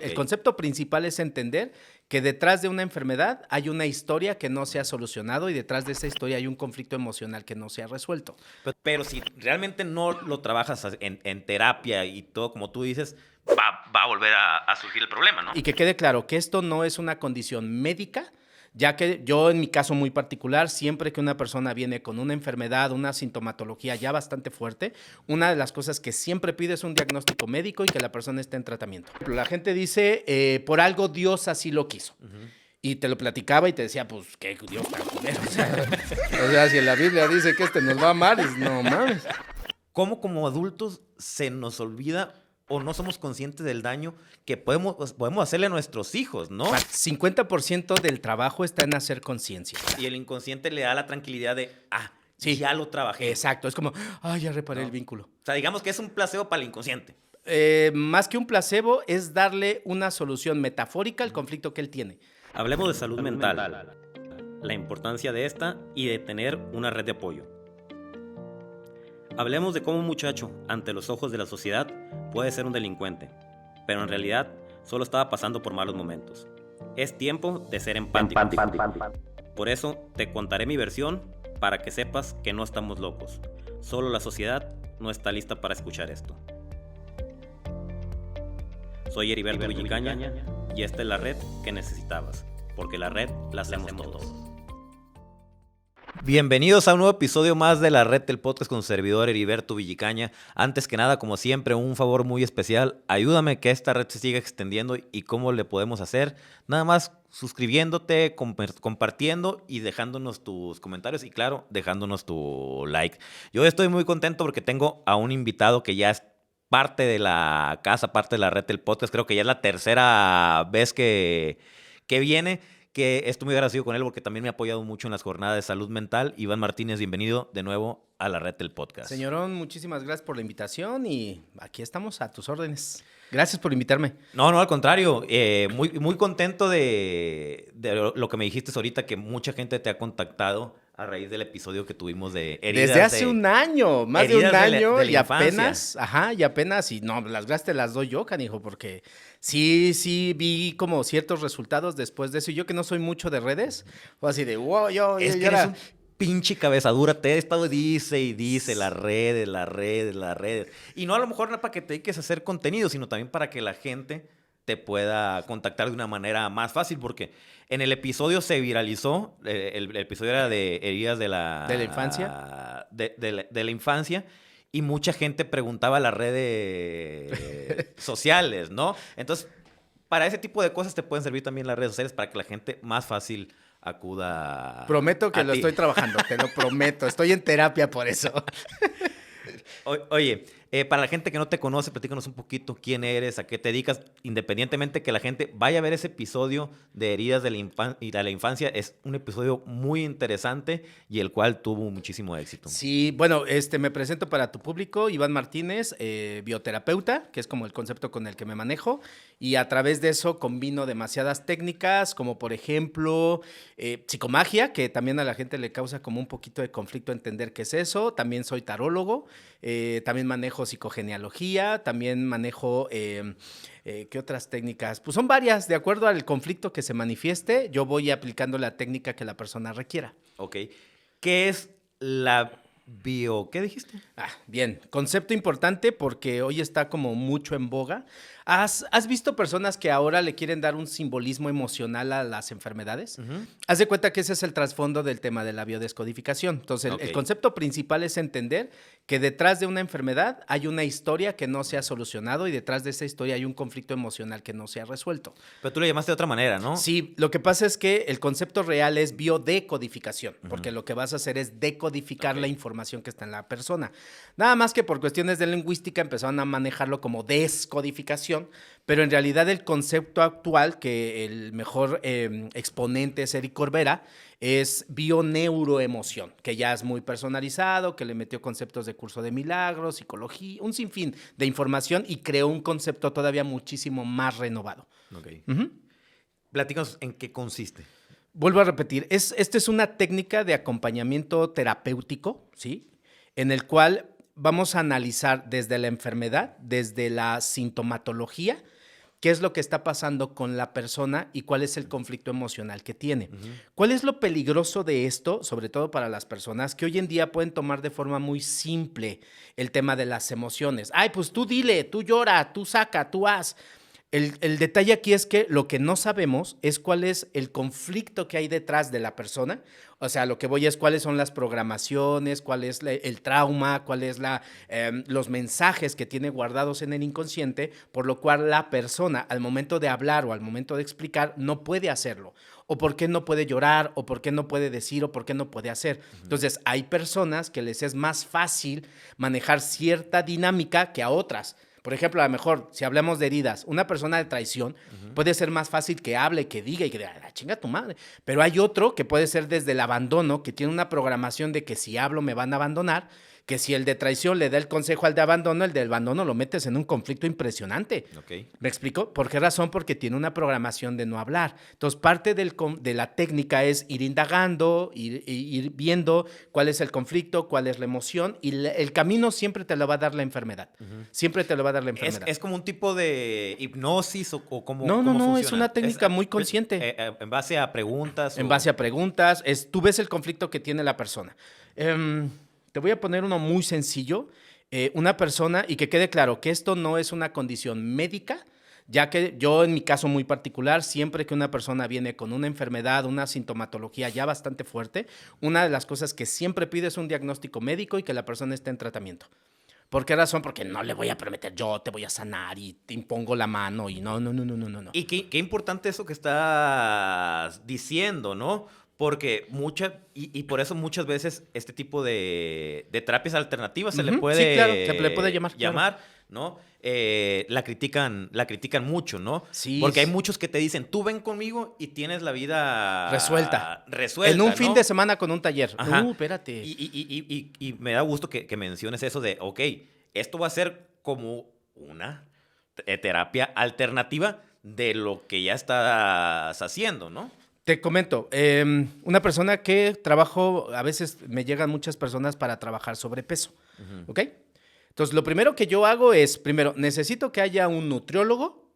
El concepto principal es entender que detrás de una enfermedad hay una historia que no se ha solucionado y detrás de esa historia hay un conflicto emocional que no se ha resuelto. Pero si realmente no lo trabajas en terapia y todo como tú dices, va a volver a surgir el problema, ¿no? Y que quede claro que esto no es una condición médica, ya que yo en mi caso muy particular, siempre que una persona viene con una enfermedad, una sintomatología ya bastante fuerte, una de las cosas que siempre pido es un diagnóstico médico y que la persona esté en tratamiento. La gente dice, por algo Dios así lo quiso. Y te lo platicaba y te decía, pues, qué Dios tan culero. O sea, si en la Biblia dice que nos va a amar, no mames. ¿Cómo como adultos se nos olvida o no somos conscientes del daño que podemos hacerle a nuestros hijos, ¿no? 50% del trabajo está en hacer conciencia. Y el inconsciente le da la tranquilidad de, sí, ya lo trabajé. Exacto, es como, ya reparé el vínculo. O sea, digamos que es un placebo para el inconsciente. Más que un placebo, es darle una solución metafórica al conflicto que él tiene. Hablemos de salud mental, la importancia de esta y de tener una red de apoyo. Hablemos de cómo un muchacho, ante los ojos de la sociedad, puede ser un delincuente, pero en realidad solo estaba pasando por malos momentos. Es tiempo de ser empático. Por eso te contaré mi versión para que sepas que no estamos locos. Solo la sociedad no está lista para escuchar esto. Soy Heriberto Villicaña y esta es la red que necesitabas, porque la red la hacemos todos. Bienvenidos a un nuevo episodio más de la red del podcast con su servidor Heriberto Villicaña. Antes que nada, como siempre, un favor muy especial. Ayúdame que esta red se siga extendiendo y cómo le podemos hacer. Nada más suscribiéndote, compartiendo y dejándonos tus comentarios y claro, dejándonos tu like. Yo estoy muy contento porque tengo a un invitado que ya es parte de la casa, parte de la red del podcast. Creo que ya es la tercera vez que viene. Que estoy muy agradecido con él porque también me ha apoyado mucho en las jornadas de salud mental. Iván Martínez, bienvenido de nuevo a la red del podcast. Señorón, muchísimas gracias por la invitación y aquí estamos a tus órdenes. Gracias por invitarme. No, al contrario. Muy contento de lo que me dijiste ahorita, que mucha gente te ha contactado a raíz del episodio que tuvimos de heridas. Desde hace un año, más de un año, de y apenas, y no, las gracias te las doy yo, canijo, porque sí vi como ciertos resultados después de eso. Y yo que no soy mucho de redes, fue así de, wow, es que eres un pinche cabezadura, te he estado dice y dice, las redes. Y no a lo mejor no para que te dediques a hacer contenido, sino también para que la gente te pueda contactar de una manera más fácil, porque en el episodio se viralizó, el episodio era de heridas de la infancia, de la infancia, y mucha gente preguntaba a las redes sociales, ¿no? Entonces, para ese tipo de cosas te pueden servir también las redes sociales para que la gente más fácil acuda. Prometo que lo estoy trabajando, te lo prometo, estoy en terapia por eso. Oye, para la gente que no te conoce, platícanos un poquito quién eres, a qué te dedicas, independientemente que la gente vaya a ver ese episodio de heridas de la infancia. Es un episodio muy interesante y el cual tuvo muchísimo éxito. Sí, bueno, me presento para tu público, Iván Martínez, bioterapeuta, que es como el concepto con el que me manejo, y a través de eso combino demasiadas técnicas, como por ejemplo, psicomagia, que también a la gente le causa como un poquito de conflicto entender qué es eso. También soy tarólogo, también manejo psicogenealogía, también manejo, ¿qué otras técnicas? Pues son varias, de acuerdo al conflicto que se manifieste, yo voy aplicando la técnica que la persona requiera. Ok, ¿qué es la ¿qué dijiste? Bien, concepto importante porque hoy está como mucho en boga. ¿Has visto personas que ahora le quieren dar un simbolismo emocional a las enfermedades? Uh-huh. Haz de cuenta que ese es el trasfondo del tema de la biodescodificación. Entonces, el concepto principal es entender que detrás de una enfermedad hay una historia que no se ha solucionado y detrás de esa historia hay un conflicto emocional que no se ha resuelto. Pero tú lo llamaste de otra manera, ¿no? Sí, lo que pasa es que el concepto real es biodecodificación, porque lo que vas a hacer es decodificar la información que está en la persona. Nada más que por cuestiones de lingüística empezaron a manejarlo como descodificación, pero en realidad el concepto actual, que el mejor exponente es Eric Corbera, es bioneuroemoción, que ya es muy personalizado, que le metió conceptos de curso de milagros, psicología, un sinfín de información y creó un concepto todavía muchísimo más renovado. Okay. Platícanos en qué consiste. Vuelvo a repetir, esta es una técnica de acompañamiento terapéutico, ¿sí? En el cual vamos a analizar desde la enfermedad, desde la sintomatología, qué es lo que está pasando con la persona y cuál es el conflicto emocional que tiene. ¿Cuál es lo peligroso de esto, sobre todo para las personas que hoy en día pueden tomar de forma muy simple el tema de las emociones? Ay, pues tú dile, tú llora, tú saca, tú haz. El detalle aquí es que lo que no sabemos es cuál es el conflicto que hay detrás de la persona. O sea, lo que voy es cuáles son las programaciones, cuál es el trauma, cuál es los mensajes que tiene guardados en el inconsciente, por lo cual la persona al momento de hablar o al momento de explicar no puede hacerlo. O por qué no puede llorar, o por qué no puede decir, o por qué no puede hacer. Entonces, hay personas que les es más fácil manejar cierta dinámica que a otras. Por ejemplo, a lo mejor, si hablamos de heridas, una persona de traición puede ser más fácil que hable, que diga y que diga, chinga tu madre. Pero hay otro que puede ser desde el abandono, que tiene una programación de que si hablo me van a abandonar, que si el de traición le da el consejo al de abandono, el de abandono lo metes en un conflicto impresionante. Okay. ¿Me explico? ¿Por qué razón? Porque tiene una programación de no hablar. Entonces, parte de la técnica es ir indagando, ir viendo cuál es el conflicto, cuál es la emoción, y el camino siempre te lo va a dar la enfermedad. Siempre te lo va a dar la enfermedad. ¿Es como un tipo de hipnosis o cómo No, funciona? es una técnica muy consciente. ¿En base a preguntas? En base a preguntas, tú ves el conflicto que tiene la persona. Te voy a poner uno muy sencillo. Una persona, y que quede claro que esto no es una condición médica, ya que yo en mi caso muy particular, siempre que una persona viene con una enfermedad, una sintomatología ya bastante fuerte, una de las cosas que siempre pido es un diagnóstico médico y que la persona esté en tratamiento. ¿Por qué razón? Porque no le voy a prometer, yo te voy a sanar y te impongo la mano y no. Y qué importante eso que estás diciendo, ¿no? Porque y por eso muchas veces este tipo de terapias alternativas se le puede, sí, claro, se le puede llamar, claro. ¿No? La critican mucho, ¿no? Sí. Porque hay muchos que te dicen, tú ven conmigo y tienes la vida resuelta. En ¿no? un fin de semana con un taller. Ajá. Espérate. Y me da gusto que menciones eso de, ok, esto va a ser como una terapia alternativa de lo que ya estás haciendo, ¿no? Te comento, una persona que trabajo, a veces me llegan muchas personas para trabajar sobrepeso, ¿ok? Entonces, lo primero que yo hago es, primero, necesito que haya un nutriólogo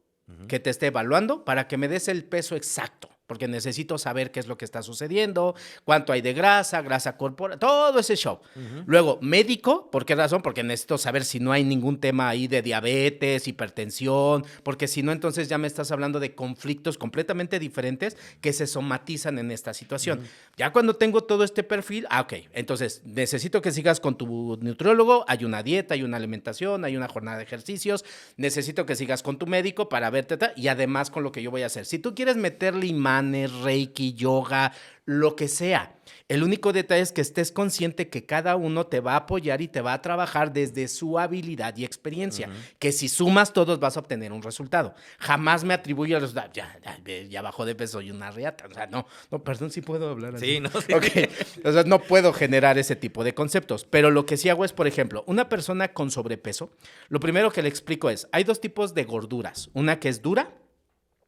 que te esté evaluando para que me des el peso exacto, porque necesito saber qué es lo que está sucediendo, cuánto hay de grasa corporal, todo ese show. Luego, médico, ¿por qué razón? Porque necesito saber si no hay ningún tema ahí de diabetes, hipertensión, porque si no, entonces ya me estás hablando de conflictos completamente diferentes que se somatizan en esta situación. Ya cuando tengo todo este perfil, ok, entonces necesito que sigas con tu nutriólogo, hay una dieta, hay una alimentación, hay una jornada de ejercicios, necesito que sigas con tu médico para verte y además con lo que yo voy a hacer. Si tú quieres meterle imanes, reiki, yoga, lo que sea, el único detalle es que estés consciente que cada uno te va a apoyar y te va a trabajar desde su habilidad y experiencia, que si sumas todos vas a obtener un resultado. Jamás me atribuyo al resultado. Ya bajó de peso y una riata. O sea, no, perdón si puedo hablar así. Sí, no sé. Okay. O sea, no puedo generar ese tipo de conceptos. Pero lo que sí hago es, por ejemplo, una persona con sobrepeso, lo primero que le explico es, hay dos tipos de gorduras. Una que es dura,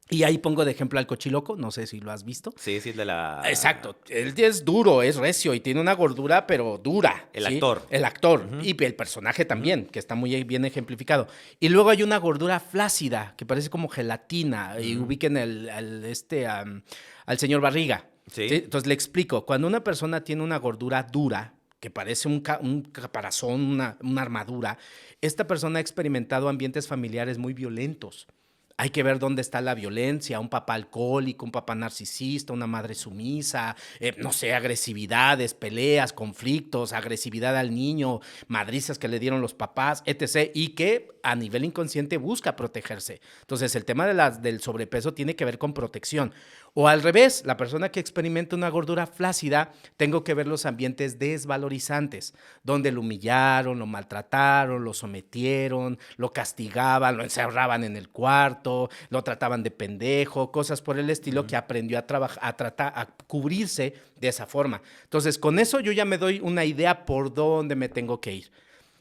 y ahí pongo de ejemplo al cochiloco, no sé si lo has visto. Sí, de la... Exacto, él es duro, es recio y tiene una gordura, pero dura. El ¿sí? actor. El actor y el personaje también, que está muy bien ejemplificado. Y luego hay una gordura flácida, que parece como gelatina, y ubiquen al señor Barriga. Sí. ¿sí? Entonces le explico, cuando una persona tiene una gordura dura, que parece un caparazón, una armadura, esta persona ha experimentado ambientes familiares muy violentos. Hay que ver dónde está la violencia, un papá alcohólico, un papá narcisista, una madre sumisa, no sé, agresividades, peleas, conflictos, agresividad al niño, madrizas que le dieron los papás, etc. Y que a nivel inconsciente busca protegerse. Entonces, el tema del sobrepeso tiene que ver con protección. O al revés, la persona que experimenta una gordura flácida, tengo que ver los ambientes desvalorizantes, donde lo humillaron, lo maltrataron, lo sometieron, lo castigaban, lo encerraban en el cuarto, lo trataban de pendejo, cosas por el estilo que aprendió a tratar, a cubrirse de esa forma. Entonces, con eso yo ya me doy una idea por dónde me tengo que ir.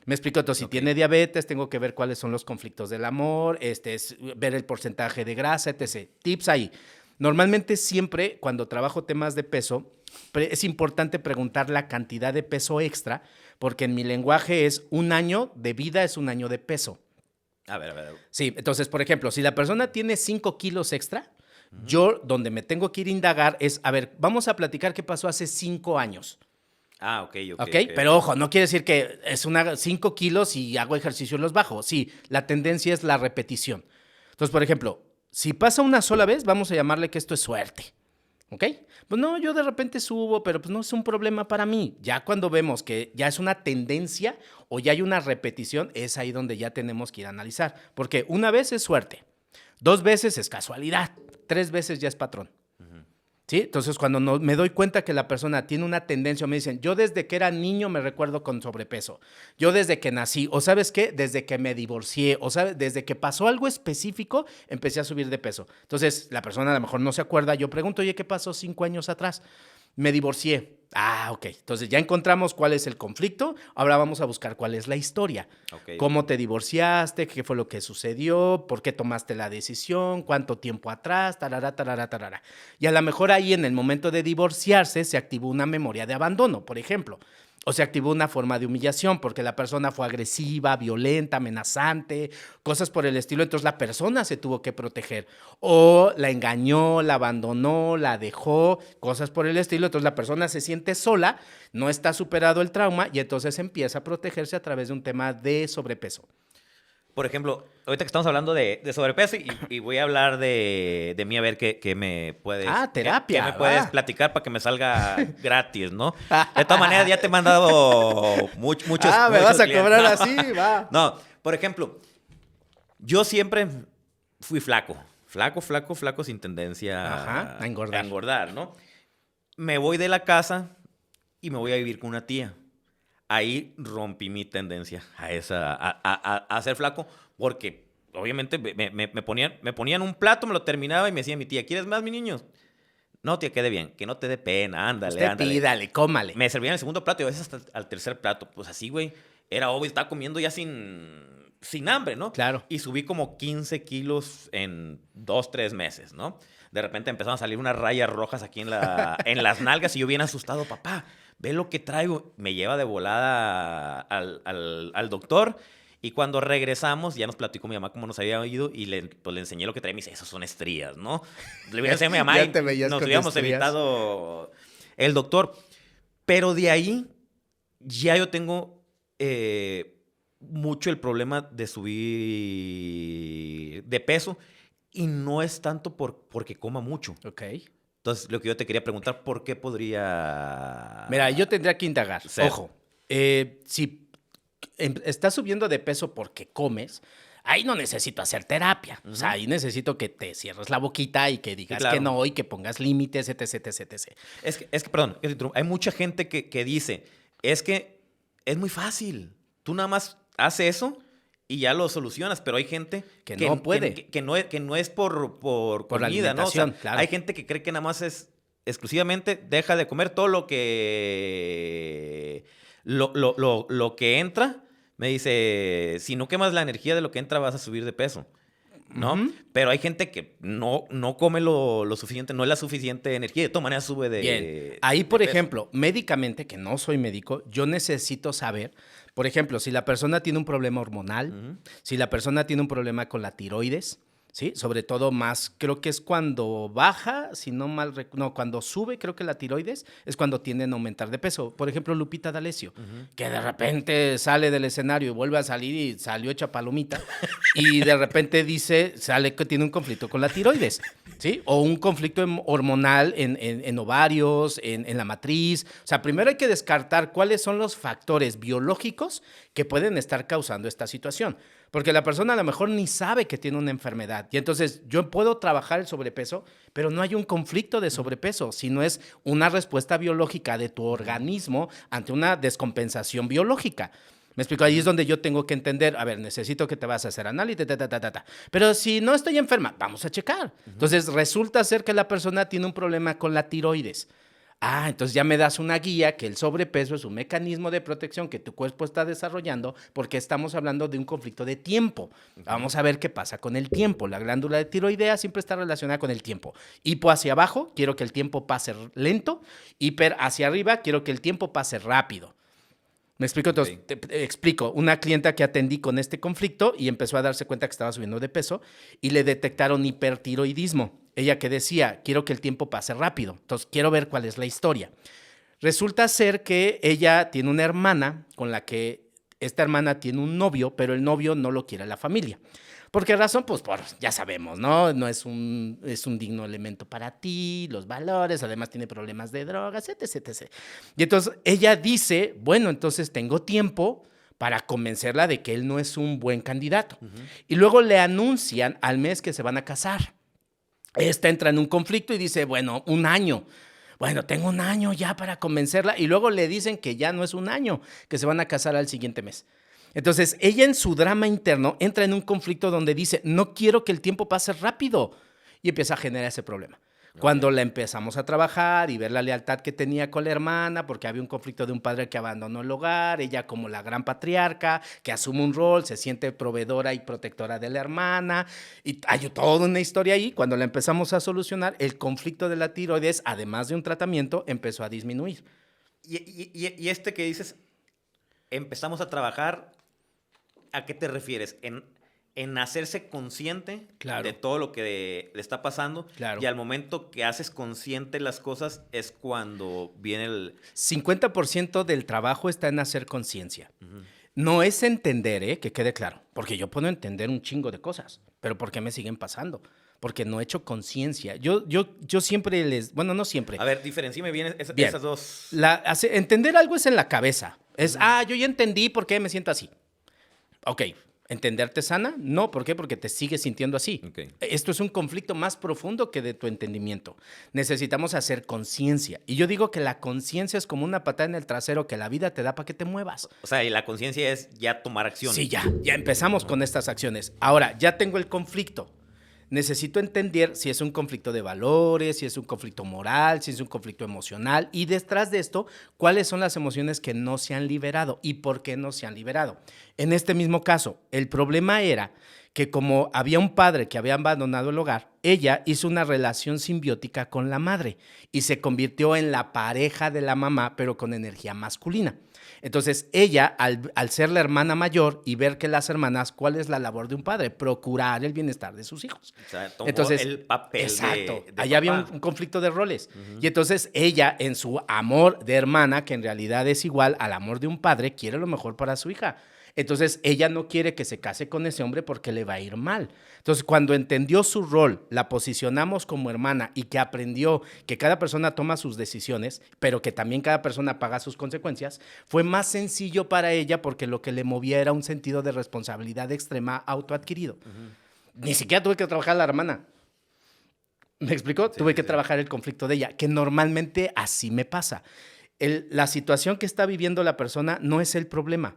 Me explico, entonces, si tiene diabetes, tengo que ver cuáles son los conflictos del amor, es ver el porcentaje de grasa, etc. Tips ahí. Normalmente siempre cuando trabajo temas de peso, es importante preguntar la cantidad de peso extra, porque en mi lenguaje es un año de vida es un año de peso. A ver, a ver. Sí, entonces, por ejemplo, si la persona tiene 5 kilos extra, yo donde me tengo que ir a indagar es, a ver, vamos a platicar qué pasó hace 5 años. Ah, ok, ok, ¿Ok? ok. Pero ojo, no quiere decir que es 5 kilos y hago ejercicio y los bajo. Sí, la tendencia es la repetición. Entonces, por ejemplo, si pasa una sola vez, vamos a llamarle que esto es suerte. ¿Ok? Pues no, yo de repente subo, pero pues no es un problema para mí. Ya cuando vemos que ya es una tendencia o ya hay una repetición, es ahí donde ya tenemos que ir a analizar. Porque una vez es suerte, 2 veces es casualidad, 3 veces ya es patrón. ¿Sí? Entonces, cuando me doy cuenta que la persona tiene una tendencia, me dicen, yo desde que era niño me recuerdo con sobrepeso, yo desde que nací, o ¿sabes qué? Desde que me divorcié, o ¿sabes? Desde que pasó algo específico, empecé a subir de peso. Entonces, la persona a lo mejor no se acuerda, yo pregunto, oye, ¿qué pasó 5 años atrás? Me divorcié. Ah, ok. Entonces ya encontramos cuál es el conflicto. Ahora vamos a buscar cuál es la historia. Ok. ¿Cómo te divorciaste? ¿Qué fue lo que sucedió? ¿Por qué tomaste la decisión? ¿Cuánto tiempo atrás? Tarara, tarara, tarara. Y a lo mejor ahí en el momento de divorciarse se activó una memoria de abandono, por ejemplo. O se activó una forma de humillación porque la persona fue agresiva, violenta, amenazante, cosas por el estilo. Entonces la persona se tuvo que proteger. O la engañó, la abandonó, la dejó, cosas por el estilo. Entonces la persona se siente sola, no está superado el trauma y entonces empieza a protegerse a través de un tema de sobrepeso. Por ejemplo, ahorita que estamos hablando de sobrepeso y voy a hablar de mí, a ver qué me puedes... Terapia. ¿Qué me puedes platicar para que me salga gratis, no? De todas maneras, ya te he mandado muchos me vas a clientes, cobrar ¿no? así, va. No, por ejemplo, yo siempre fui flaco, sin tendencia a engordar. ¿no? Me voy de la casa y me voy a vivir con una tía. Ahí rompí mi tendencia a ser flaco, porque obviamente me ponían un plato, me lo terminaba y me decía mi tía, ¿quieres más, mi niño? No, tía, quede bien, que no te dé pena, ándale, Usted ándale. pídale, cómale. Me servían el segundo plato y a veces hasta al tercer plato. Pues así, güey, era obvio, estaba comiendo ya sin hambre, ¿no? Claro. Y subí como 15 kilos en 2, 3 meses, ¿no? De repente empezaron a salir unas rayas rojas aquí en las nalgas y yo bien asustado, papá, ve lo que traigo. Me lleva de volada al doctor y cuando regresamos ya nos platicó mi mamá cómo nos había ido y le enseñé lo que traía y me dice, esos son estrías, ¿no? Le voy a decir a mi mamá Ya y te veías nos con hubiéramos estrías. evitado el doctor. Pero de ahí ya yo tengo mucho el problema de subir de peso y no es tanto porque coma mucho. Ok. Entonces, lo que yo te quería preguntar, ¿por qué podría Mira, yo tendría que indagar. ser? Ojo, si estás subiendo de peso porque comes, ahí no necesito hacer terapia. O sea, ahí necesito que te cierres la boquita y que digas claro. que no y que pongas límites, etc, etc, etc. Es que perdón, hay mucha gente que dice, es que es muy fácil. Tú nada más haces eso y ya lo solucionas, pero hay gente que no puede. Que no es por la comida, ¿no? O sea, claro. hay gente que cree que nada más es exclusivamente deja de comer todo lo que entra. Me dice, si no quemas la energía de lo que entra vas a subir de peso, ¿no? Pero hay gente que no come lo suficiente, no es la suficiente energía, de todas maneras sube de Bien. Ahí, por peso. ejemplo, médicamente, que no soy médico, yo necesito saber, por ejemplo, si la persona tiene un problema hormonal, si la persona tiene un problema con la tiroides, ¿sí? Sobre todo más, creo que es cuando baja, si no mal, cuando sube, creo que la tiroides es cuando tienden a aumentar de peso. Por ejemplo, Lupita D'Alessio, que de repente sale del escenario y vuelve a salir y salió hecha palomita y de repente sale que tiene un conflicto con la tiroides, ¿sí? O un conflicto hormonal en ovarios, en la matriz. O sea, primero hay que descartar cuáles son los factores biológicos que pueden estar causando esta situación. Porque la persona a lo mejor ni sabe que tiene una enfermedad. Y entonces yo puedo trabajar el sobrepeso, pero no hay un conflicto de sobrepeso, sino es una respuesta biológica de tu organismo ante una descompensación biológica. ¿Me explico? Ahí es donde yo tengo que entender, a ver, necesito que te vas a hacer análisis, pero si no estoy enferma, vamos a checar. Entonces resulta ser que la persona tiene un problema con la tiroides. Ah, entonces ya me das una guía que el sobrepeso es un mecanismo de protección que tu cuerpo está desarrollando porque estamos hablando de un conflicto de tiempo. Vamos a ver qué pasa con el tiempo. La glándula de tiroidea siempre está relacionada con el tiempo. Hipo hacia abajo, quiero que el tiempo pase lento. Hiper hacia arriba, quiero que el tiempo pase rápido. ¿Me explico? Entonces, Ok. te explico. Una clienta que atendí con este conflicto y empezó a darse cuenta que estaba subiendo de peso y le detectaron hipertiroidismo. Ella que decía, quiero que el tiempo pase rápido. Entonces, quiero ver cuál es la historia. Resulta ser que ella tiene una hermana con la que esta hermana tiene un novio, pero el novio no lo quiere la familia. ¿Por qué razón? Pues ya sabemos, ¿no? No es un digno elemento para ti, los valores, además tiene problemas de drogas, etc, etc. Y entonces ella dice, bueno, entonces tengo tiempo para convencerla de que él no es un buen candidato. Y luego le anuncian al mes que se van a casar. Esta entra en un conflicto y dice, bueno, un año. Bueno, tengo un año ya para convencerla. Y luego le dicen que ya no es un año, que se van a casar al siguiente mes. Entonces, ella en su drama interno entra en un conflicto donde dice, no quiero que el tiempo pase rápido. Y empieza a generar ese problema. Cuando la empezamos a trabajar y ver la lealtad que tenía con la hermana, porque había un conflicto de un padre que abandonó el hogar, ella como la gran patriarca, que asume un rol, se siente proveedora y protectora de la hermana, y hay toda una historia ahí. Cuando la empezamos a solucionar, el conflicto de la tiroides, además de un tratamiento, empezó a disminuir. Y este que dices, empezamos a trabajar, ¿a qué te refieres? En hacerse consciente Claro. de todo lo que le está pasando. Claro. Y al momento que haces consciente las cosas es cuando viene el... 50% del trabajo está en hacer conciencia. No es entender, que quede claro, porque yo puedo entender un chingo de cosas, pero ¿por qué me siguen pasando? Porque no he hecho conciencia. Yo siempre bueno, no siempre. A ver, diferencíame bien, Bien. esas dos. Entender algo es en la cabeza. Es, yo ya entendí por qué me siento así. Ok, ¿entenderte sana? No, ¿por qué? Porque te sigues sintiendo así. Okay. Esto es un conflicto más profundo que de tu entendimiento. Necesitamos hacer conciencia. Y yo digo que la conciencia es como una patada en el trasero que la vida te da para que te muevas. O sea, y la conciencia es ya tomar acción. Sí, ya empezamos con estas acciones. Ahora, ya tengo el conflicto. Necesito entender si es un conflicto de valores, si es un conflicto moral, si es un conflicto emocional y detrás de esto, cuáles son las emociones que no se han liberado y por qué no se han liberado. En este mismo caso, el problema era que como había un padre que había abandonado el hogar, ella hizo una relación simbiótica con la madre y se convirtió en la pareja de la mamá, pero con energía masculina. Entonces, ella, al ser la hermana mayor y ver que las hermanas, ¿cuál es la labor de un padre? Procurar el bienestar de sus hijos. O sea, tomó entonces, el papel exacto, de allá había papá. un conflicto de roles. Y entonces ella, en su amor de hermana, que en realidad es igual al amor de un padre, quiere lo mejor para su hija. Entonces, ella no quiere que se case con ese hombre porque le va a ir mal. Entonces, cuando entendió su rol, la posicionamos como hermana y que aprendió que cada persona toma sus decisiones, pero que también cada persona paga sus consecuencias, fue más sencillo para ella porque lo que le movía era un sentido de responsabilidad extrema autoadquirido. Ni siquiera tuve que trabajar a la hermana. ¿Me explicó? Sí, Tuve sí, que sí. trabajar el conflicto de ella, que normalmente así me pasa. La situación que está viviendo la persona no es el problema.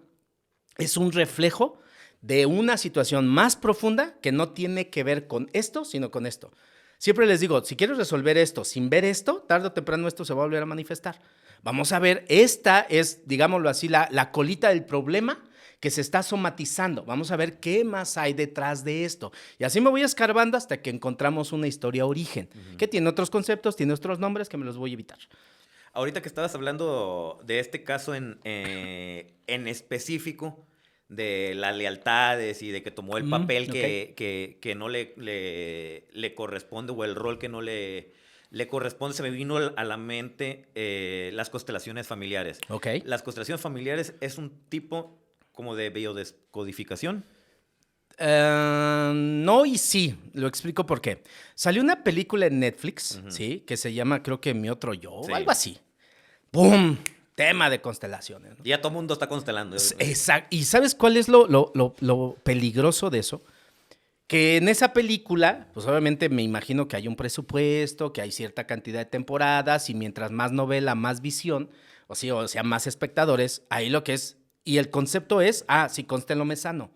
Es un reflejo de una situación más profunda que no tiene que ver con esto, sino con esto. Siempre les digo, si quieres resolver esto sin ver esto, tarde o temprano esto se va a volver a manifestar. Vamos a ver, esta es, digámoslo así, la colita del problema que se está somatizando. Vamos a ver qué más hay detrás de esto. Y así me voy escarbando hasta que encontramos una historia origen, que tiene otros conceptos, tiene otros nombres que me los voy a evitar. Ahorita que estabas hablando de este caso en específico, de las lealtades y de que tomó el papel que no le corresponde o el rol que no le corresponde, se me vino a la mente las constelaciones familiares. Ok. Las constelaciones familiares es un tipo como de biodescodificación. No y sí, lo explico por qué. Salió una película en Netflix, ¿sí? Que se llama, creo que Mi Otro Yo, Sí. o algo así. ¡Pum! Tema de constelaciones, ¿no? Ya todo el mundo está constelando. Exacto. ¿Y sabes cuál es lo peligroso de eso? Que en esa película, pues obviamente me imagino que hay un presupuesto, que hay cierta cantidad de temporadas y mientras más novela, más visión, o sea, más espectadores, ahí lo que es, y el concepto es, si constelo me sano.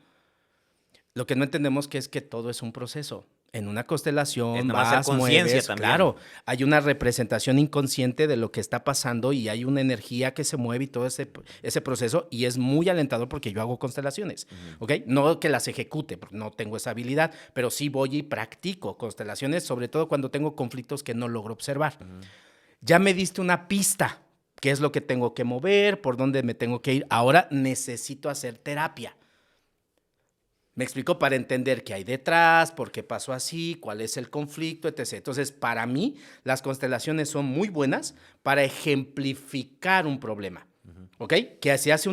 Lo que no entendemos que es que todo es un proceso. En una constelación Es nada más hacer vas, conciencia mueves, también. claro, hay una representación inconsciente de lo que está pasando y hay una energía que se mueve y todo ese proceso y es muy alentador porque yo hago constelaciones, ¿ok? No que las ejecute, porque no tengo esa habilidad, pero sí voy y practico constelaciones, sobre todo cuando tengo conflictos que no logro observar. Ya me diste una pista qué es lo que tengo que mover, por dónde me tengo que ir. Ahora necesito hacer terapia. Me explico para entender qué hay detrás, por qué pasó así, cuál es el conflicto, etc. Entonces, para mí, las constelaciones son muy buenas para ejemplificar un problema. ¿Ok? Que se hace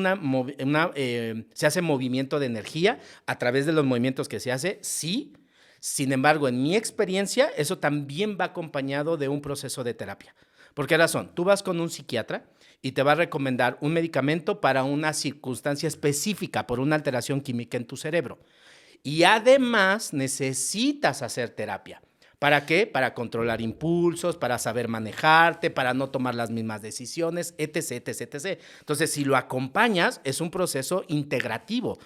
se hace movimiento de energía a través de los movimientos que se hace, sí. Sin embargo, en mi experiencia, eso también va acompañado de un proceso de terapia. ¿Por qué razón? Tú vas con un psiquiatra y te va a recomendar un medicamento para una circunstancia específica, por una alteración química en tu cerebro. Y además necesitas hacer terapia. ¿Para qué? Para controlar impulsos, para saber manejarte, para no tomar las mismas decisiones, etc, etc, etc. Entonces, si lo acompañas, es un proceso integrativo,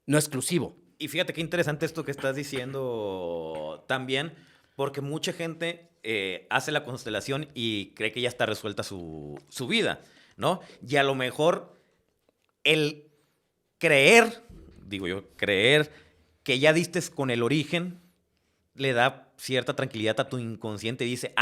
no exclusivo. Y fíjate qué interesante esto que estás diciendo también, porque mucha gente hace la constelación y cree que ya está resuelta su vida, ¿no? Y a lo mejor el creer que ya diste con el origen, le da cierta tranquilidad a tu inconsciente y dice,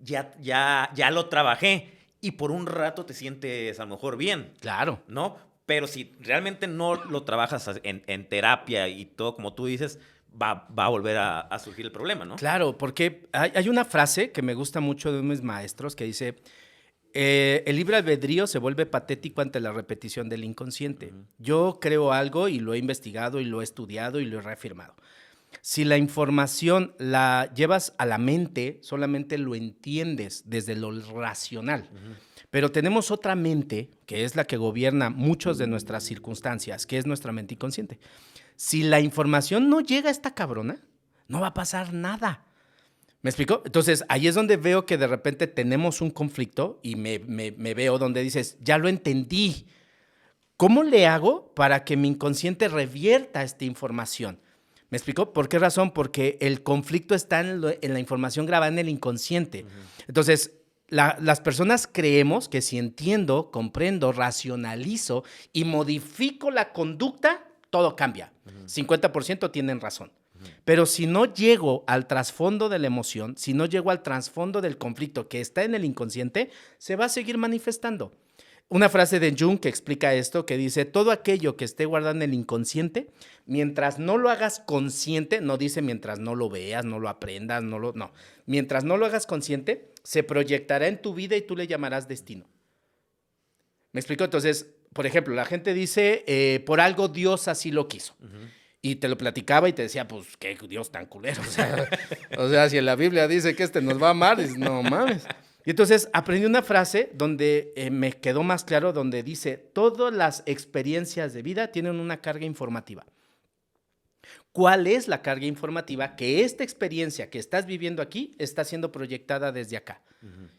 ya lo trabajé, y por un rato te sientes a lo mejor bien. Claro. ¿No? Pero si realmente no lo trabajas en terapia y todo, como tú dices, va a volver a surgir el problema, ¿no? Claro, porque hay una frase que me gusta mucho de uno de mis maestros que dice, el libre albedrío se vuelve patético ante la repetición del inconsciente. Yo creo algo y lo he investigado y lo he estudiado y lo he reafirmado. Si la información la llevas a la mente, solamente lo entiendes desde lo racional. Pero tenemos otra mente, que es la que gobierna muchas de nuestras circunstancias, que es nuestra mente inconsciente. Si la información no llega a esta cabrona, no va a pasar nada. ¿Me explico? Entonces, ahí es donde veo que de repente tenemos un conflicto y me veo donde dices, ya lo entendí. ¿Cómo le hago para que mi inconsciente revierta esta información? ¿Me explico? ¿Por qué razón? Porque el conflicto está en la información grabada en el inconsciente. Entonces, las personas creemos que si entiendo, comprendo, racionalizo y modifico la conducta, todo cambia. 50% tienen razón. Pero si no llego al trasfondo de la emoción, si no llego al trasfondo del conflicto que está en el inconsciente, se va a seguir manifestando. Una frase de Jung que explica esto, que dice, todo aquello que esté guardado en el inconsciente, mientras no lo hagas consciente, no dice mientras no lo veas, no lo aprendas, no. Mientras no lo hagas consciente, se proyectará en tu vida y tú le llamarás destino. ¿Me explico? Entonces, por ejemplo, la gente dice, por algo Dios así lo quiso. Y te lo platicaba y te decía, pues, qué Dios tan culero. O sea, si en la Biblia dice que nos va a amar, dices, no mames. Y entonces aprendí una frase donde me quedó más claro, donde dice, todas las experiencias de vida tienen una carga informativa. ¿Cuál es la carga informativa? Que esta experiencia que estás viviendo aquí está siendo proyectada desde acá.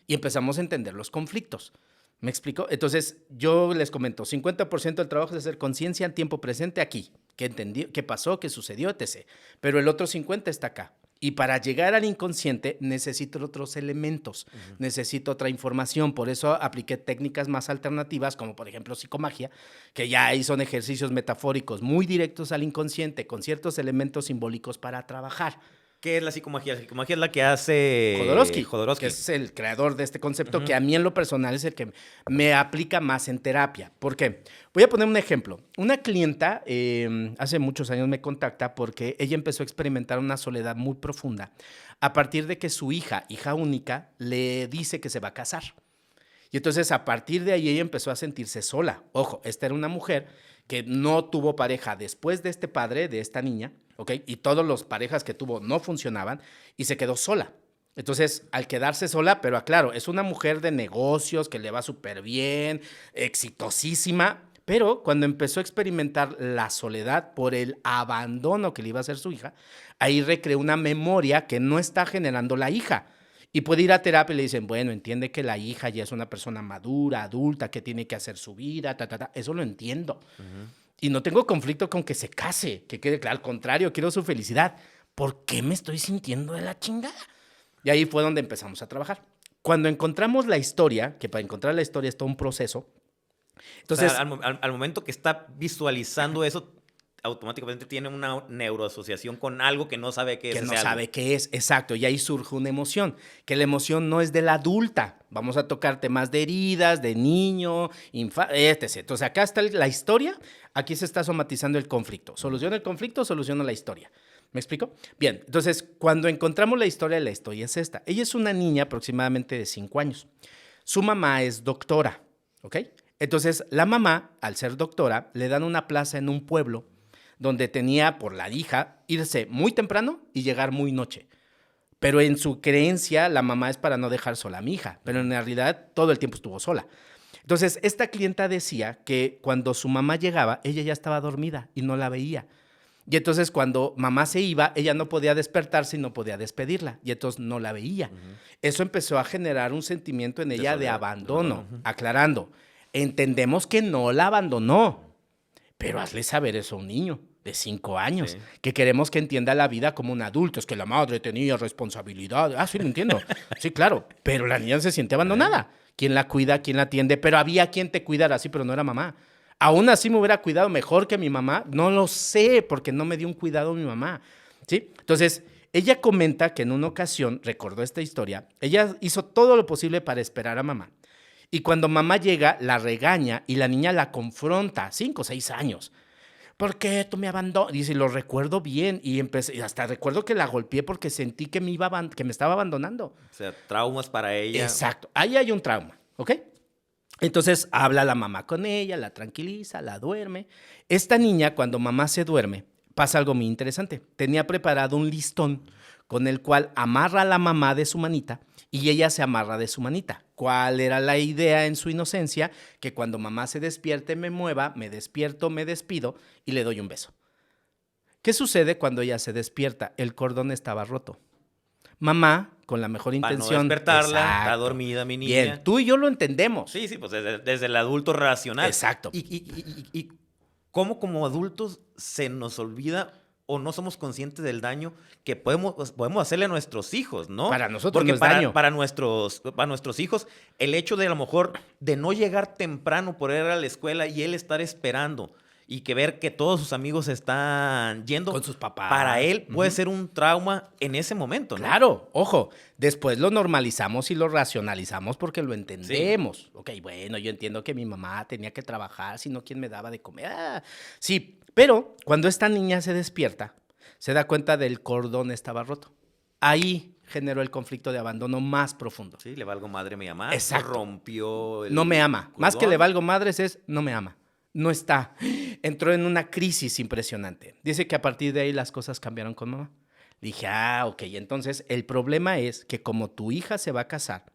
Y empezamos a entender los conflictos. ¿Me explico? Entonces, yo les comento, 50% del trabajo es hacer conciencia en tiempo presente aquí. ¿Qué entendí? ¿Qué pasó? ¿Qué sucedió? Etc. Pero el otro 50% está acá. Y para llegar al inconsciente necesito otros elementos, necesito otra información. Por eso apliqué técnicas más alternativas, como por ejemplo psicomagia, que ya ahí son ejercicios metafóricos muy directos al inconsciente, con ciertos elementos simbólicos para trabajar. ¿Qué es la psicomagia? La psicomagia es la que hace Jodorowsky, que es el creador de este concepto, que a mí en lo personal es el que me aplica más en terapia. ¿Por qué? Voy a poner un ejemplo. Una clienta hace muchos años me contacta porque ella empezó a experimentar una soledad muy profunda a partir de que su hija única, le dice que se va a casar. Y entonces a partir de ahí ella empezó a sentirse sola. Ojo, esta era una mujer que no tuvo pareja después de este padre, de esta niña, ¿ok? Y todas las parejas que tuvo no funcionaban y se quedó sola. Entonces, al quedarse sola, pero aclaro, es una mujer de negocios que le va súper bien, exitosísima, pero cuando empezó a experimentar la soledad por el abandono que le iba a hacer su hija, ahí recreó una memoria que no está generando la hija. Y puede ir a terapia y le dicen, bueno, entiende que la hija ya es una persona madura, adulta, que tiene que hacer su vida, Eso lo entiendo. Y no tengo conflicto con que se case, que quede claro. Al contrario, quiero su felicidad. ¿Por qué me estoy sintiendo de la chingada? Y ahí fue donde empezamos a trabajar. Cuando encontramos la historia, que para encontrar la historia es todo un proceso. Entonces, o sea, al momento que está visualizando eso, automáticamente tiene una neuroasociación con algo que no sabe qué es. Que no ese algo. sabe qué es, exacto, y ahí surge una emoción, que la emoción no es de la adulta. Vamos a tocar temas de heridas, de niño, etc. Entonces acá está la historia, aquí se está somatizando el conflicto. Soluciona el conflicto, soluciona la historia. ¿Me explico? Bien, entonces cuando encontramos la historia es esta. Ella es una niña aproximadamente de 5 años. Su mamá es doctora, ¿ok? Entonces la mamá, al ser doctora, le dan una plaza en un pueblo donde tenía por la hija irse muy temprano y llegar muy noche. Pero en su creencia, la mamá es para no dejar sola a mi hija, pero en realidad todo el tiempo estuvo sola. Entonces, esta clienta decía que cuando su mamá llegaba, ella ya estaba dormida y no la veía. Y entonces cuando mamá se iba, ella no podía despertarse y no podía despedirla. Y entonces no la veía. Eso empezó a generar un sentimiento en ella de abandono. Aclarando, entendemos que no la abandonó, pero hazle saber eso a un niño de 5 años, Sí. que queremos que entienda la vida como un adulto. Es que la madre tenía responsabilidad. Ah, sí, lo entiendo. Sí, claro. Pero la niña se siente abandonada. ¿Quién la cuida? ¿Quién la atiende? Pero había quien te cuidara, sí, pero no era mamá. Aún así me hubiera cuidado mejor que mi mamá. No lo sé, porque no me dio un cuidado mi mamá. ¿Sí? Entonces, ella comenta que en una ocasión, recordó esta historia, ella hizo todo lo posible para esperar a mamá. Y cuando mamá llega, la regaña y la niña la confronta, 5 o 6 años. ¿Por qué tú me abandonas? Dice, lo recuerdo bien y empecé, hasta recuerdo que la golpeé porque sentí que que me estaba abandonando. O sea, traumas para ella. Exacto, ahí hay un trauma, ¿ok? Entonces habla la mamá con ella, la tranquiliza, la duerme. Esta niña, cuando mamá se duerme, pasa algo muy interesante. Tenía preparado un listón con el cual amarra a la mamá de su manita y ella se amarra de su manita. ¿Cuál era la idea en su inocencia? Que cuando mamá se despierte, me mueva, me despierto, me despido y le doy un beso. ¿Qué sucede cuando ella se despierta? El cordón estaba roto. Mamá, con la mejor Para no intención. despertarla, está Exacto. dormida mi niña. Bien, tú y yo lo entendemos. Sí, pues desde el adulto racional. Exacto. Y cómo como adultos se nos olvida o no somos conscientes del daño que podemos hacerle a nuestros hijos, ¿no? Para nosotros Porque no es daño. para nuestros hijos, el hecho de a lo mejor de no llegar temprano por ir a la escuela y él estar esperando y que ver que todos sus amigos están yendo Con sus papás. para él puede ser un trauma en ese momento, ¿no? Claro, ojo, después lo normalizamos y lo racionalizamos porque lo entendemos. Ok, bueno, yo entiendo que mi mamá tenía que trabajar, si no, ¿quién me daba de comer? Ah, sí, pero cuando esta niña se despierta, se da cuenta del cordón estaba roto. Ahí generó el conflicto de abandono más profundo. Sí, le valgo madre a mi mamá. Exacto. Rompió el No me ama. cordón. Más que le valgo madres es no me ama. No está. Entró en una crisis impresionante. Dice que a partir de ahí las cosas cambiaron con mamá. Dije, ok, entonces el problema es que como tu hija se va a casar,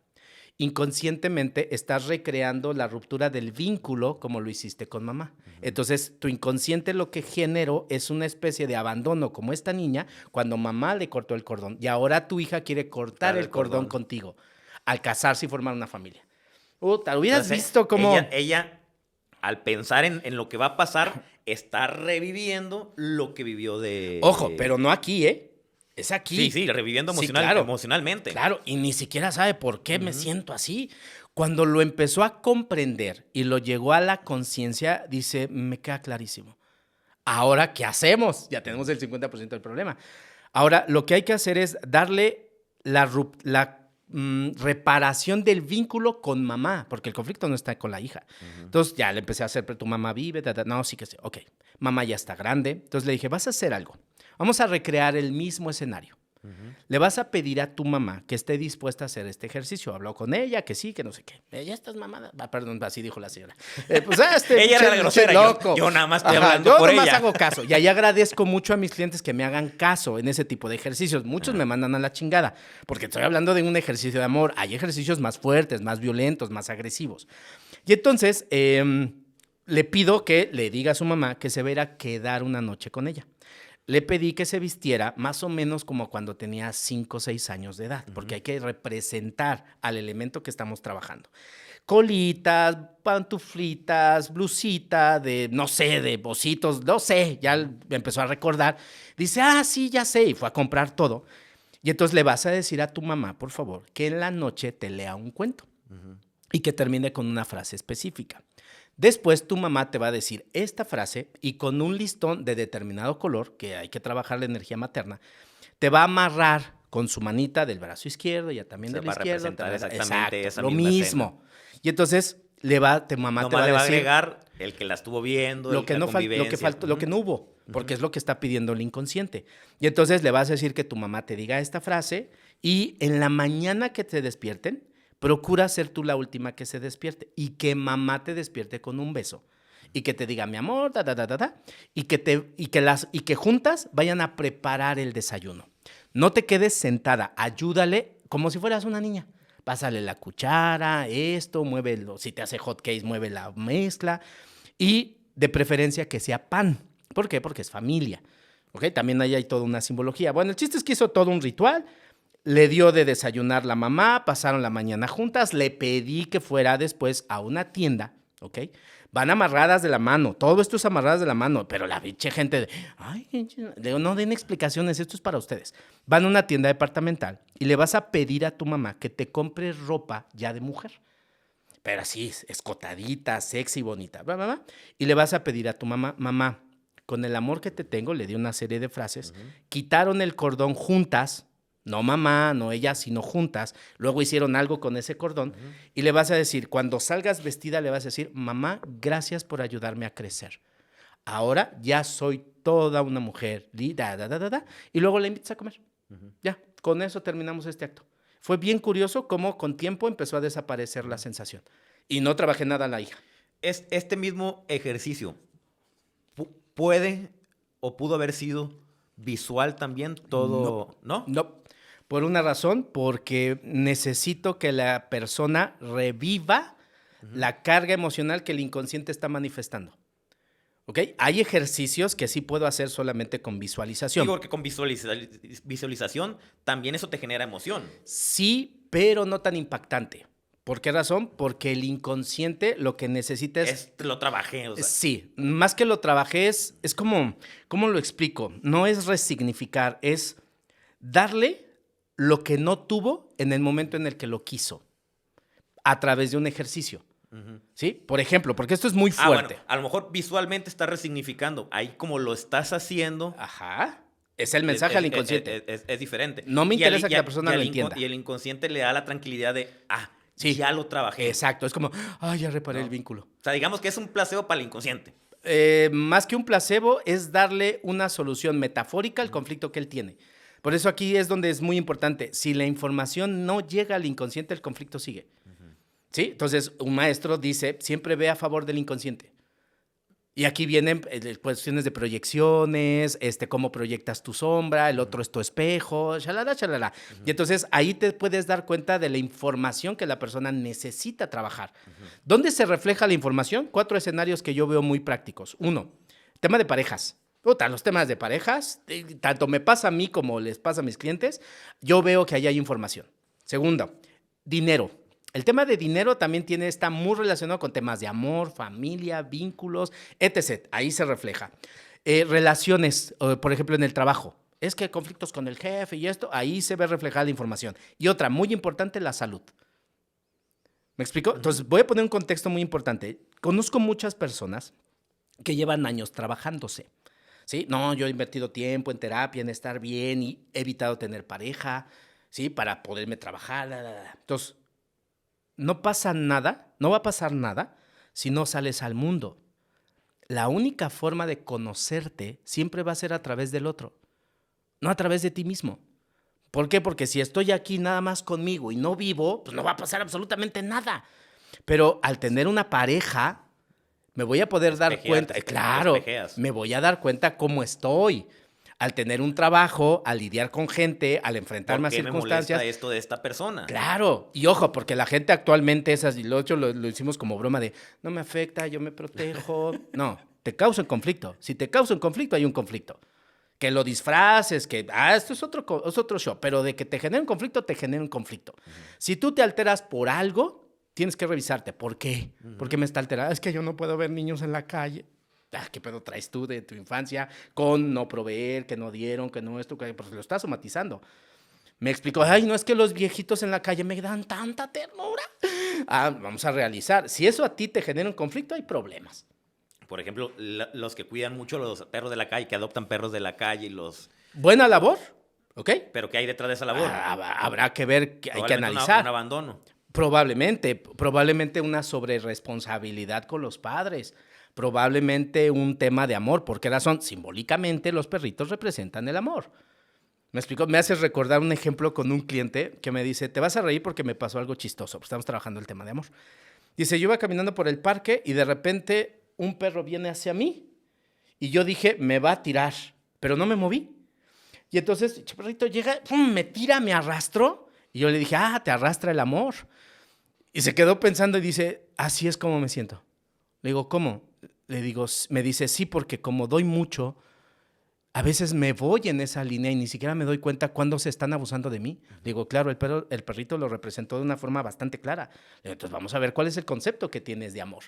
inconscientemente estás recreando la ruptura del vínculo como lo hiciste con mamá. Entonces, tu inconsciente lo que generó es una especie de abandono, como esta niña, cuando mamá le cortó el cordón. Y ahora tu hija quiere cortar el cordón contigo, al casarse y formar una familia. Hubieras Entonces, visto cómo... Ella, al pensar en lo que va a pasar, está reviviendo lo que vivió de... Ojo, pero no aquí, ¿eh? Es aquí. Sí, reviviendo Sí, claro. emocionalmente. Claro, y ni siquiera sabe por qué me siento así. Cuando lo empezó a comprender y lo llegó a la conciencia, dice, me queda clarísimo. Ahora, ¿qué hacemos? Ya tenemos el 50% del problema. Ahora, lo que hay que hacer es darle la reparación del vínculo con mamá, porque el conflicto no está con la hija. Entonces, ya le empecé a hacer, pero tu mamá vive, no, sí que sí. Ok, mamá ya está grande. Entonces le dije, vas a hacer algo. Vamos a recrear el mismo escenario. Le vas a pedir a tu mamá que esté dispuesta a hacer este ejercicio. Habló con ella, que sí, que no sé qué. Ya estás mamada. Perdón, así dijo la señora. Ella era la grosera. Loco. Yo nada más estoy hablando por ella. Yo nada más hago caso. Y ahí agradezco mucho a mis clientes que me hagan caso en ese tipo de ejercicios. Muchos me mandan a la chingada, porque estoy hablando de un ejercicio de amor. Hay ejercicios más fuertes, más violentos, más agresivos. Y entonces le pido que le diga a su mamá que se va a ir a quedar una noche con ella. Le pedí que se vistiera más o menos como cuando tenía 5 o 6 años de edad, porque hay que representar al elemento que estamos trabajando. Colitas, pantuflitas, blusita de, no sé, de bocitos, no sé, ya empezó a recordar. Dice, sí, ya sé, y fue a comprar todo. Y entonces le vas a decir a tu mamá, por favor, que en la noche te lea un cuento y que termine con una frase específica. Después tu mamá te va a decir esta frase y con un listón de determinado color, que hay que trabajar la energía materna, te va a amarrar con su manita del brazo izquierdo y también Se del va a izquierdo. representar exactamente Exacto, esa lo misma mismo. Y entonces mamá te Nomás va a le va a decir agregar el que la estuvo viendo, lo que la no faltó, convivencia. lo que no hubo, porque es lo que está pidiendo el inconsciente. Y entonces le vas a decir que tu mamá te diga esta frase y en la mañana que te despierten, procura ser tú la última que se despierte y que mamá te despierte con un beso y que te diga mi amor, y que juntas vayan a preparar el desayuno. No te quedes sentada, ayúdale como si fueras una niña. Pásale la cuchara, esto, muévelo. Si te hace hot cakes, mueve la mezcla. Y de preferencia que sea pan. ¿Por qué? Porque es familia. ¿Ok? También ahí hay toda una simbología. Bueno, el chiste es que hizo todo un ritual. Le dio de desayunar la mamá, pasaron la mañana juntas. Le pedí que fuera después a una tienda. ¿Ok? Van amarradas de la mano. Todo esto es amarradas de la mano. Pero la pinche gente de, ay, no den explicaciones, esto es para ustedes. Van a una tienda departamental y le vas a pedir a tu mamá que te compre ropa ya de mujer. Pero así, escotadita, sexy, bonita. Bla, bla, bla. Y le vas a pedir a tu mamá, mamá, con el amor que te tengo, le di una serie de frases. Quitaron el cordón juntas. No mamá, no ella, sino juntas. Luego hicieron algo con ese cordón. Y le vas a decir, cuando salgas vestida, le vas a decir, mamá, gracias por ayudarme a crecer. Ahora ya soy toda una mujer. Y luego le invitas a comer. Ya, con eso terminamos este acto. Fue bien curioso cómo con tiempo empezó a desaparecer la sensación. Y no trabajé nada a la hija. Este mismo ejercicio puede o pudo haber sido visual también todo, ¿no? No, por una razón, porque necesito que la persona reviva la carga emocional que el inconsciente está manifestando. ¿Ok? Hay ejercicios que sí puedo hacer solamente con visualización. Digo que con visualización también eso te genera emoción. Sí, pero no tan impactante. ¿Por qué razón? Porque el inconsciente lo que necesita es... Lo trabajé, o sea. Sí, más que lo trabajé es como, ¿cómo lo explico? No es resignificar, es darle lo que no tuvo en el momento en el que lo quiso, a través de un ejercicio. ¿Sí? Por ejemplo, porque esto es muy fuerte. Bueno, a lo mejor visualmente está resignificando. Ahí como lo estás haciendo. Ajá. Es el mensaje al inconsciente. Es diferente. No me interesa que la persona lo entienda. Y el inconsciente le da la tranquilidad de, sí, ya lo trabajé. Exacto. Es como, ya reparé el vínculo. O sea, digamos que es un placebo para el inconsciente. Más que un placebo, es darle una solución metafórica al conflicto que él tiene. Por eso aquí es donde es muy importante. Si la información no llega al inconsciente, el conflicto sigue. ¿Sí? Entonces, un maestro dice, siempre ve a favor del inconsciente. Y aquí vienen cuestiones de proyecciones, cómo proyectas tu sombra, el otro es tu espejo, shalala, shalala. Y entonces ahí te puedes dar cuenta de la información que la persona necesita trabajar. ¿Dónde se refleja la información? 4 escenarios que yo veo muy prácticos. 1, tema de parejas. Los temas de parejas, tanto me pasa a mí como les pasa a mis clientes, yo veo que ahí hay información. 2, dinero. El tema de dinero también está muy relacionado con temas de amor, familia, vínculos, etc. Ahí se refleja. Relaciones, por ejemplo, en el trabajo. Es que conflictos con el jefe y esto, ahí se ve reflejada la información. Y otra, muy importante, la salud. ¿Me explico? Entonces, voy a poner un contexto muy importante. Conozco muchas personas que llevan años trabajándose. ¿Sí? No, yo he invertido tiempo en terapia, en estar bien y he evitado tener pareja, ¿sí? Para poderme trabajar. Entonces, no pasa nada, no va a pasar nada si no sales al mundo. La única forma de conocerte siempre va a ser a través del otro, no a través de ti mismo. ¿Por qué? Porque si estoy aquí nada más conmigo y no vivo, pues no va a pasar absolutamente nada. Pero al tener una pareja, me voy a poder dar cuenta, claro, me voy a dar cuenta cómo estoy. Al tener un trabajo, al lidiar con gente, al enfrentarme a circunstancias. ¿Por qué me molesta esto de esta persona? Claro, y ojo, porque la gente actualmente es así, lo hicimos como broma de, no me afecta, yo me protejo. No, te causa un conflicto. Si te causa un conflicto, hay un conflicto. Que lo disfraces, que, esto es otro show, pero de que te genere un conflicto, te genera un conflicto. Si tú te alteras por algo, tienes que revisarte. ¿Por qué? ¿Por qué me está alterando? Es que yo no puedo ver niños en la calle. ¿Qué pedo traes tú de tu infancia con no proveer, que no dieron, que no esto, que pues lo estás somatizando? Me explicó, no es que los viejitos en la calle me dan tanta ternura. Vamos a realizar. Si eso a ti te genera un conflicto, hay problemas. Por ejemplo, los que cuidan mucho los perros de la calle, que adoptan perros de la calle y los... Buena labor, ¿ok? Pero ¿qué hay detrás de esa labor? Habrá que ver, hay que analizar. Un abandono. Probablemente una sobreresponsabilidad con los padres. Probablemente un tema de amor. ¿Por qué razón? Simbólicamente los perritos representan el amor. ¿Me explico? Me haces recordar un ejemplo con un cliente que me dice, te vas a reír porque me pasó algo chistoso, porque estamos trabajando el tema de amor. Dice, yo iba caminando por el parque y de repente un perro viene hacia mí y yo dije, me va a tirar, pero no me moví. Y entonces el perrito llega, ¡pum!, me tira, me arrastró y yo le dije, te arrastra el amor. Y se quedó pensando y dice, así es como me siento. Le digo, ¿cómo? Le digo, me dice, sí, porque como doy mucho, a veces me voy en esa línea y ni siquiera me doy cuenta cuándo se están abusando de mí. Digo, claro, el perrito lo representó de una forma bastante clara. Digo, entonces vamos a ver cuál es el concepto que tienes de amor.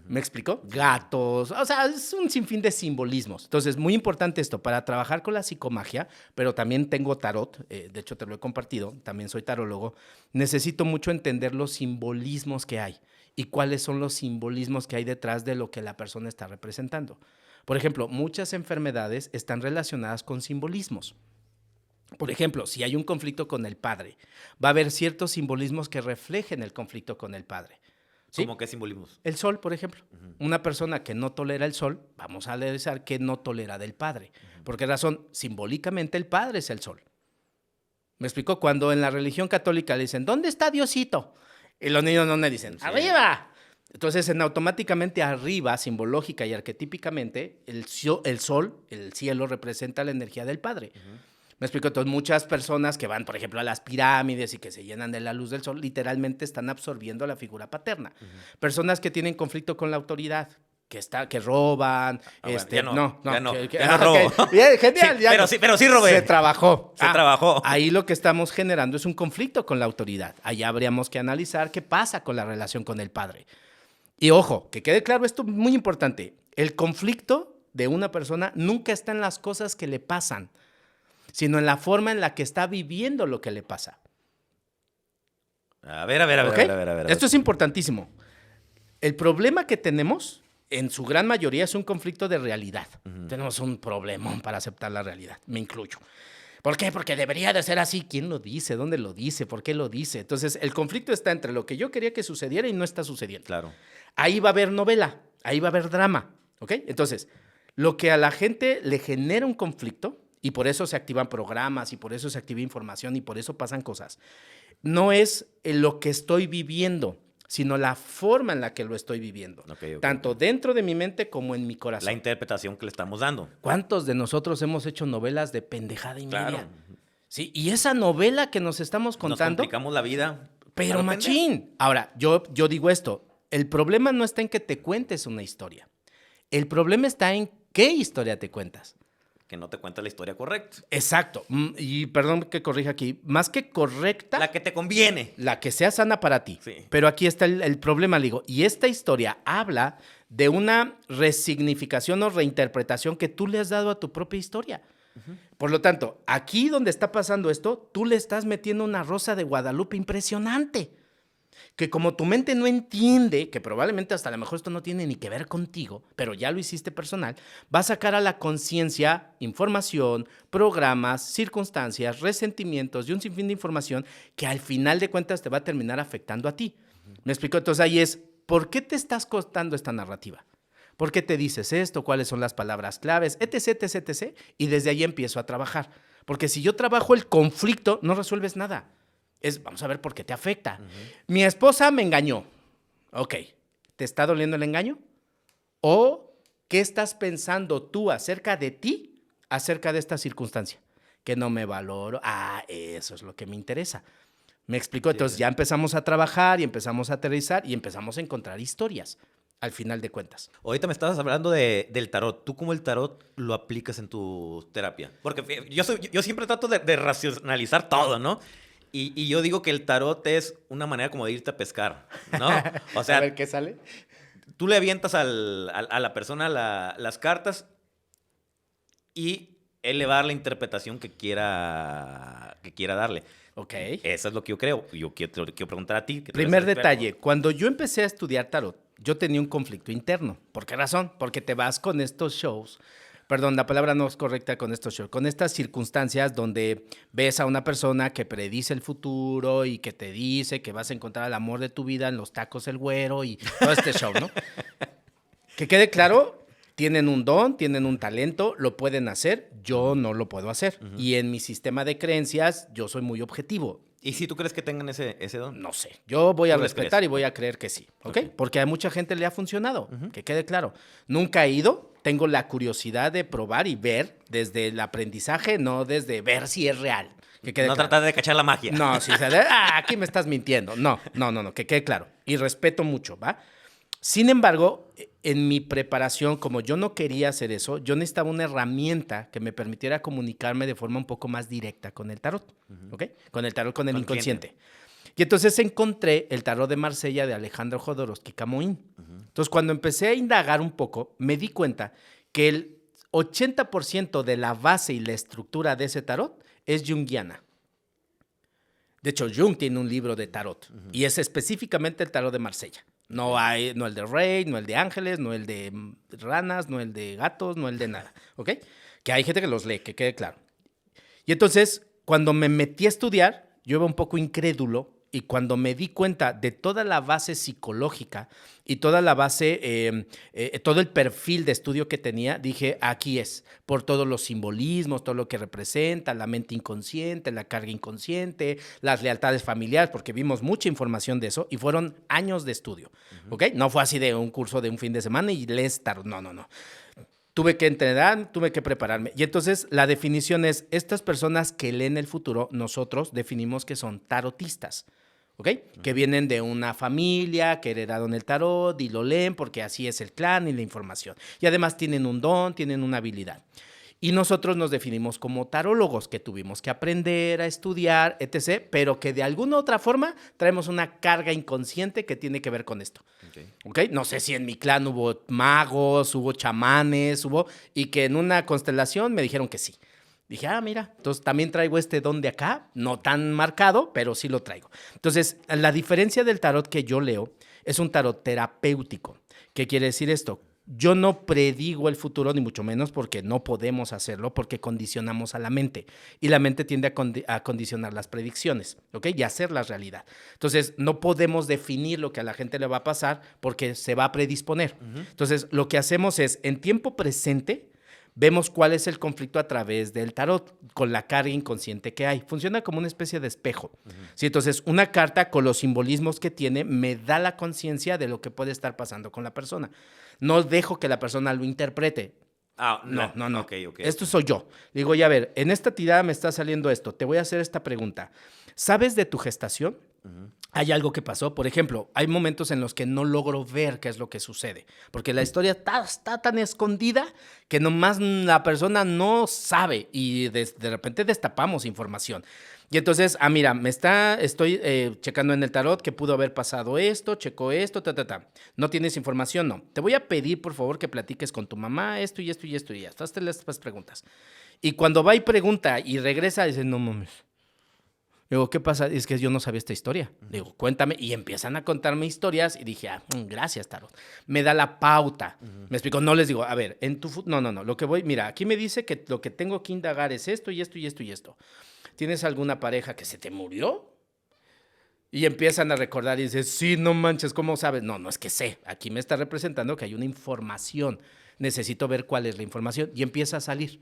¿Me explicó? Gatos, o sea, es un sinfín de simbolismos. Entonces, muy importante esto, para trabajar con la psicomagia, pero también tengo tarot, de hecho te lo he compartido, también soy tarólogo, necesito mucho entender los simbolismos que hay y cuáles son los simbolismos que hay detrás de lo que la persona está representando. Por ejemplo, muchas enfermedades están relacionadas con simbolismos. Por ejemplo, si hay un conflicto con el padre, va a haber ciertos simbolismos que reflejen el conflicto con el padre. ¿Sí? ¿Cómo qué simbolismos? El sol, por ejemplo. Una persona que no tolera el sol, vamos a analizar que no tolera del padre. ¿Por qué razón? Simbólicamente el padre es el sol. ¿Me explico? Cuando en la religión católica le dicen, ¿dónde está Diosito? Y los niños no le dicen, ¡arriba! Entonces, automáticamente arriba, simbológica y arquetípicamente, el sol, el cielo, representa la energía del Padre. ¿Me explico? Entonces, muchas personas que van, por ejemplo, a las pirámides y que se llenan de la luz del sol, literalmente están absorbiendo la figura paterna. Personas que tienen conflicto con la autoridad, que roban, bueno, ya no robo. Bien, genial, sí, pero sí robé. Se trabajó. Trabajó. Ahí lo que estamos generando es un conflicto con la autoridad. Ahí habríamos que analizar qué pasa con la relación con el padre. Y ojo, que quede claro esto muy importante. El conflicto de una persona nunca está en las cosas que le pasan, sino en la forma en la que está viviendo lo que le pasa. A ver. Esto es importantísimo. El problema que tenemos, en su gran mayoría, es un conflicto de realidad. Tenemos un problemón para aceptar la realidad, me incluyo. ¿Por qué? Porque debería de ser así. ¿Quién lo dice? ¿Dónde lo dice? ¿Por qué lo dice? Entonces, el conflicto está entre lo que yo quería que sucediera y no está sucediendo. Claro. Ahí va a haber novela, ahí va a haber drama, ¿ok? Entonces, lo que a la gente le genera un conflicto, y por eso se activan programas, y por eso se activa información, y por eso pasan cosas, no es lo que estoy viviendo, sino la forma en la que lo estoy viviendo. Tanto dentro de mi mente como en mi corazón. La interpretación que le estamos dando. ¿Cuántos de nosotros hemos hecho novelas de pendejada y media? Claro. Sí, y esa novela que nos estamos contando... Nos complicamos la vida. Pero machín. Ahora, yo digo esto. El problema no está en que te cuentes una historia. El problema está en qué historia te cuentas. Que no te cuentas la historia correcta. Exacto. Y perdón que corrija aquí. Más que correcta... La que te conviene. La que sea sana para ti. Sí. Pero aquí está el problema, le digo. Y esta historia habla de una resignificación o reinterpretación que tú le has dado a tu propia historia. Por lo tanto, aquí donde está pasando esto, tú le estás metiendo una Rosa de Guadalupe impresionante. Que como tu mente no entiende, que probablemente hasta a lo mejor esto no tiene ni que ver contigo, pero ya lo hiciste personal, va a sacar a la conciencia información, programas, circunstancias, resentimientos y un sinfín de información que al final de cuentas te va a terminar afectando a ti. ¿Me explico? Entonces ahí es, ¿por qué te estás contando esta narrativa? ¿Por qué te dices esto? ¿Cuáles son las palabras claves? Etc, etc, etc. Y desde ahí empiezo a trabajar. Porque si yo trabajo el conflicto, no resuelves nada. Vamos a ver por qué te afecta. Mi esposa me engañó. Ok, ¿te está doliendo el engaño? ¿O qué estás pensando tú acerca de ti, acerca de esta circunstancia? Que no me valoro. Eso es lo que me interesa. ¿Me explico? Entonces ya empezamos a trabajar y empezamos a aterrizar y empezamos a encontrar historias, al final de cuentas. Ahorita me estabas hablando del tarot. ¿Tú cómo el tarot lo aplicas en tu terapia? Porque yo siempre trato de racionalizar todo, ¿no? Y yo digo que el tarot es una manera como de irte a pescar, ¿no? O sea, a ver qué sale. Tú le avientas a la persona las cartas y elevar la interpretación que quiera darle. Ok. Eso es lo que yo creo. Yo te lo quiero preguntar a ti. Que tú eres Primer el experto. detalle, cuando yo empecé a estudiar tarot, yo tenía un conflicto interno. ¿Por qué razón? Porque te vas con estos shows, perdón, la palabra no es correcta, con estos shows, con estas circunstancias donde ves a una persona que predice el futuro y que te dice que vas a encontrar el amor de tu vida en los tacos El Güero y todo este show, ¿no? Que quede claro, tienen un don, tienen un talento, lo pueden hacer, yo no lo puedo hacer. Y en mi sistema de creencias, yo soy muy objetivo. ¿Y si tú crees que tengan ese don? No sé, yo voy a ¿Tú les respetar crees? y voy a creer que sí, ¿ok? Ok. Porque a mucha gente le ha funcionado, que quede claro. Nunca he ido, tengo la curiosidad de probar y ver desde el aprendizaje, no desde ver si es real. Que quede No claro. tratar de cachar la magia. No, si se aquí me estás mintiendo. No, que quede claro. Y respeto mucho, ¿va? Sin embargo, en mi preparación, como yo no quería hacer eso, yo necesitaba una herramienta que me permitiera comunicarme de forma un poco más directa con el tarot, ¿ok? Con el tarot, con el Con inconsciente. Y entonces encontré el tarot de Marsella de Alejandro Jodorowsky Camoín. Entonces, cuando empecé a indagar un poco, me di cuenta que el 80% de la base y la estructura de ese tarot es junguiana. De hecho, Jung tiene un libro de tarot y es específicamente el tarot de Marsella. No hay, no el de Rey, no el de ángeles, no el de ranas, no el de gatos, no el de nada, ¿ok? Que hay gente que los lee, que quede claro. Y entonces, cuando me metí a estudiar, yo iba un poco incrédulo y cuando me di cuenta de toda la base psicológica y toda la base, todo el perfil de estudio que tenía, dije, aquí es, por todos los simbolismos, todo lo que representa, la mente inconsciente, la carga inconsciente, las lealtades familiares, porque vimos mucha información de eso y fueron años de estudio, ¿ok? No fue así de un curso de un fin de semana y lees tarot, no. Tuve que entrenar, tuve que prepararme. Y entonces la definición es, estas personas que leen el futuro, nosotros definimos que son tarotistas, ¿ok? Que vienen de una familia, que heredaron el tarot y lo leen porque así es el clan y la información. Y además tienen un don, tienen una habilidad. Y nosotros nos definimos como tarólogos, que tuvimos que aprender a estudiar, etc., pero que de alguna otra forma traemos una carga inconsciente que tiene que ver con esto. ¿Ok? No sé si en mi clan hubo magos, hubo chamanes, y que en una constelación me dijeron que sí. Dije, mira, entonces también traigo este don de acá, no tan marcado, pero sí lo traigo. Entonces, la diferencia del tarot que yo leo es un tarot terapéutico. ¿Qué quiere decir esto? Yo no predigo el futuro, ni mucho menos, porque no podemos hacerlo, porque condicionamos a la mente. Y la mente tiende a condicionar las predicciones, ¿ok? Y hacerlas realidad. Entonces, no podemos definir lo que a la gente le va a pasar porque se va a predisponer. Entonces, lo que hacemos es, en tiempo presente, vemos cuál es el conflicto a través del tarot, con la carga inconsciente que hay. Funciona como una especie de espejo. ¿Sí? Entonces, una carta con los simbolismos que tiene me da la conciencia de lo que puede estar pasando con la persona. No dejo que la persona lo interprete. No. Okay. Esto soy yo. Digo, ya a ver, en esta tirada me está saliendo esto. Te voy a hacer esta pregunta. ¿Sabes de tu gestación? ¿Hay algo que pasó? Por ejemplo, hay momentos en los que no logro ver qué es lo que sucede, porque la historia está tan escondida que nomás la persona no sabe y de repente destapamos información. Y entonces, mira, estoy checando en el tarot que pudo haber pasado esto, checo esto, ¿No tienes información? No. Te voy a pedir, por favor, que platiques con tu mamá esto y esto y esto y ya. Hazte las preguntas. Y cuando va y pregunta y regresa, dice, no mames. Digo, ¿qué pasa? Es que yo no sabía esta historia. Digo, cuéntame. Y empiezan a contarme historias y dije, gracias, tarot. Me da la pauta. Me explico. No les digo, a ver, no. Lo que mira, aquí me dice que lo que tengo que indagar es esto y esto y esto y esto. ¿Tienes alguna pareja que se te murió? Y empiezan a recordar y dices, sí, no manches, ¿cómo sabes? No es que sé. Aquí me está representando que hay una información. Necesito ver cuál es la información. Y empieza a salir.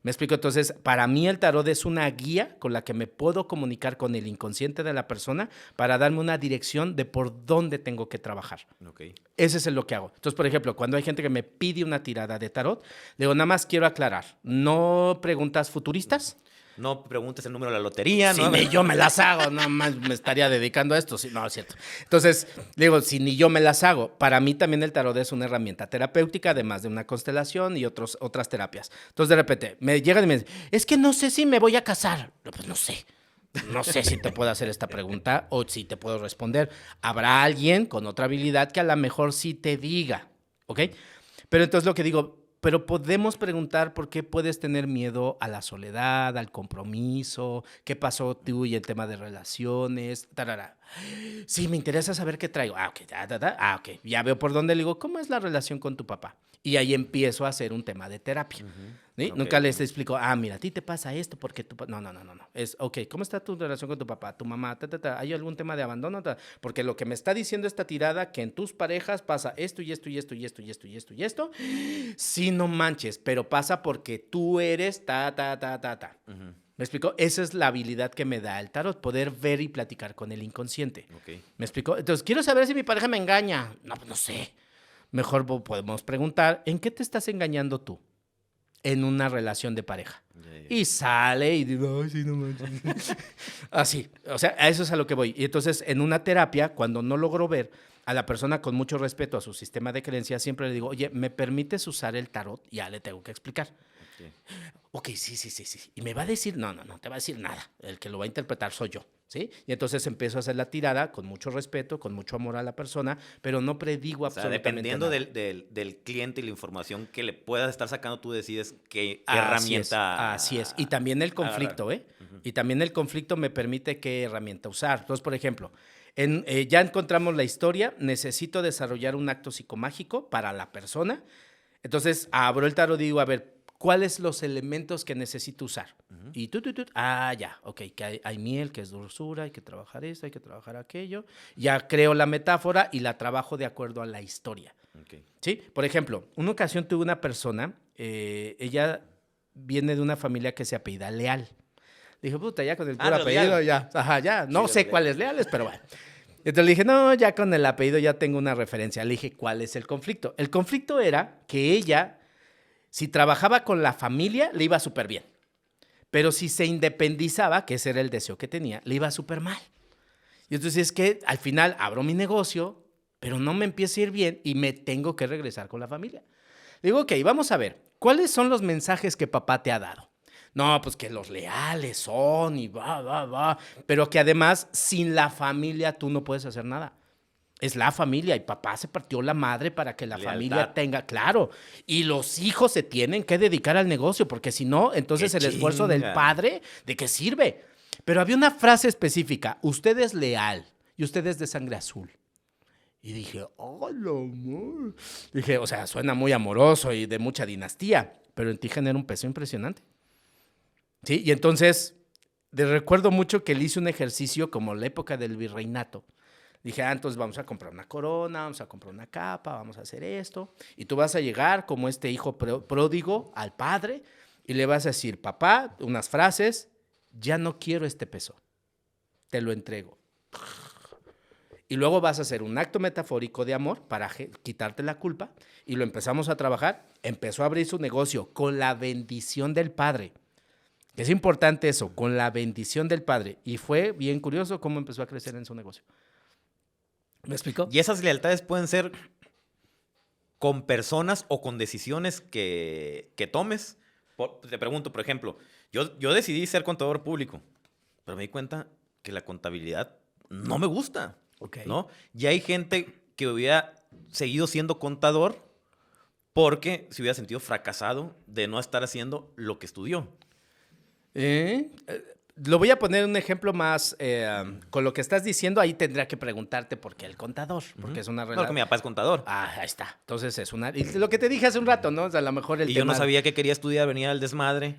¿Me explico? Entonces, para mí el tarot es una guía con la que me puedo comunicar con el inconsciente de la persona para darme una dirección de por dónde tengo que trabajar. Okay. Ese es lo que hago. Entonces, por ejemplo, cuando hay gente que me pide una tirada de tarot, le digo, nada más quiero aclarar, no preguntas futuristas. No preguntes el número de la lotería, ¿no? Si ni yo me las hago, nada más me estaría dedicando a esto. Sí, no, es cierto. Entonces, digo, si ni yo me las hago, para mí también el tarot es una herramienta terapéutica, además de una constelación y otras terapias. Entonces, de repente, me llegan y me dicen, es que no sé si me voy a casar. Pues no sé. No sé si te puedo hacer esta pregunta o si te puedo responder. Habrá alguien con otra habilidad que a lo mejor sí te diga, ¿ok? Pero entonces lo que digo, pero podemos preguntar por qué puedes tener miedo a la soledad, al compromiso, qué pasó tú y el tema de relaciones, tarara. Sí, me interesa saber qué traigo. Ah, ok, ok, ya veo por dónde le digo, ¿cómo es la relación con tu papá? Y ahí empiezo a hacer un tema de terapia. ¿Sí? Ok. Nunca les explico, mira, a ti te pasa esto porque tu no. Es, ok, ¿cómo está tu relación con tu papá, tu mamá? ¿Hay algún tema de abandono? Porque lo que me está diciendo esta tirada, que en tus parejas pasa esto y esto y esto y esto y esto y esto y esto. Sí, no manches, pero pasa porque tú eres Ujú. ¿Me explico? Esa es la habilidad que me da el tarot, poder ver y platicar con el inconsciente. Ok. ¿Me explico? Entonces, quiero saber si mi pareja me engaña. No, pues no sé. Mejor podemos preguntar, ¿en qué te estás engañando tú en una relación de pareja? Ya. Y sale y digo, ay, sí, no manches. Así, o sea, a eso es a lo que voy. Y entonces, en una terapia, cuando no logro ver a la persona con mucho respeto a su sistema de creencias, siempre le digo, oye, ¿me permites usar el tarot? Ya le tengo que explicar. Ok. Ok, sí. Y me va a decir, no te va a decir nada. El que lo va a interpretar soy yo, ¿sí? Y entonces empiezo a hacer la tirada con mucho respeto, con mucho amor a la persona, pero no predigo O sea, absolutamente dependiendo nada. del cliente y la información que le puedas estar sacando, tú decides qué Así es. herramienta Y también el agarrar. conflicto, ¿eh? Ujú. Y también el conflicto me permite qué herramienta usar. Entonces, por ejemplo, ya encontramos la historia, necesito desarrollar un acto psicomágico para la persona. Entonces, abro el tarot y digo, a ver, ¿cuáles los elementos que necesito usar? Ujú. Y ya, ok, que hay miel, que es dulzura, hay que trabajar esto, hay que trabajar aquello. Ya creo la metáfora y la trabajo de acuerdo a la historia. Ok. ¿Sí? Por ejemplo, una ocasión tuve una persona, ella viene de una familia que se apellida Leal. Dije, puta, ya con el puro Los apellido, Leal. ya, ajá, ya, Sí, no los sé Leal. cuáles Leales, pero bueno. Entonces le dije, no, ya con el apellido ya tengo una referencia. Le dije, ¿cuál es el conflicto? El conflicto era que ella, si trabajaba con la familia, le iba súper bien. Pero si se independizaba, que ese era el deseo que tenía, le iba súper mal. Y entonces es que al final abro mi negocio, pero no me empieza a ir bien y me tengo que regresar con la familia. Le digo, ok, vamos a ver, ¿cuáles son los mensajes que papá te ha dado? No, pues que los leales son y va, pero que además sin la familia tú no puedes hacer nada. Es la familia y papá se partió la madre para que la familia Lealtad. tenga, claro, y los hijos se tienen que dedicar al negocio, porque si no, entonces ¡Qué el esfuerzo del chinga! padre, ¿de qué sirve? Pero había una frase específica, usted es leal y usted es de sangre azul. Y dije, ¡hola, amor! Dije, o sea, suena muy amoroso y de mucha dinastía, pero en ti genera un peso impresionante. ¿Sí? Y entonces, recuerdo mucho que le hice un ejercicio como la época del virreinato. Dije, entonces vamos a comprar una corona, vamos a comprar una capa, vamos a hacer esto. Y tú vas a llegar como este hijo pródigo al padre y le vas a decir, papá, unas frases, ya no quiero este peso, te lo entrego. Y luego vas a hacer un acto metafórico de amor para quitarte la culpa y lo empezamos a trabajar. Empezó a abrir su negocio con la bendición del padre. Es importante eso, con la bendición del padre. Y fue bien curioso cómo empezó a crecer en su negocio. ¿Me explicó? Y esas lealtades pueden ser con personas o con decisiones que tomes. Te pregunto, por ejemplo, yo decidí ser contador público, pero me di cuenta que la contabilidad no me gusta, Ok. ¿no? Y hay gente que hubiera seguido siendo contador porque se hubiera sentido fracasado de no estar haciendo lo que estudió. Lo voy a poner un ejemplo más con lo que estás diciendo. Ahí tendría que preguntarte por qué el contador, porque es una Porque relación. mi papá es contador. Ahí está. Entonces es una. Y lo que te dije hace un rato, ¿no? O sea, a lo mejor el Y tema. yo no sabía que quería estudiar, venía al desmadre.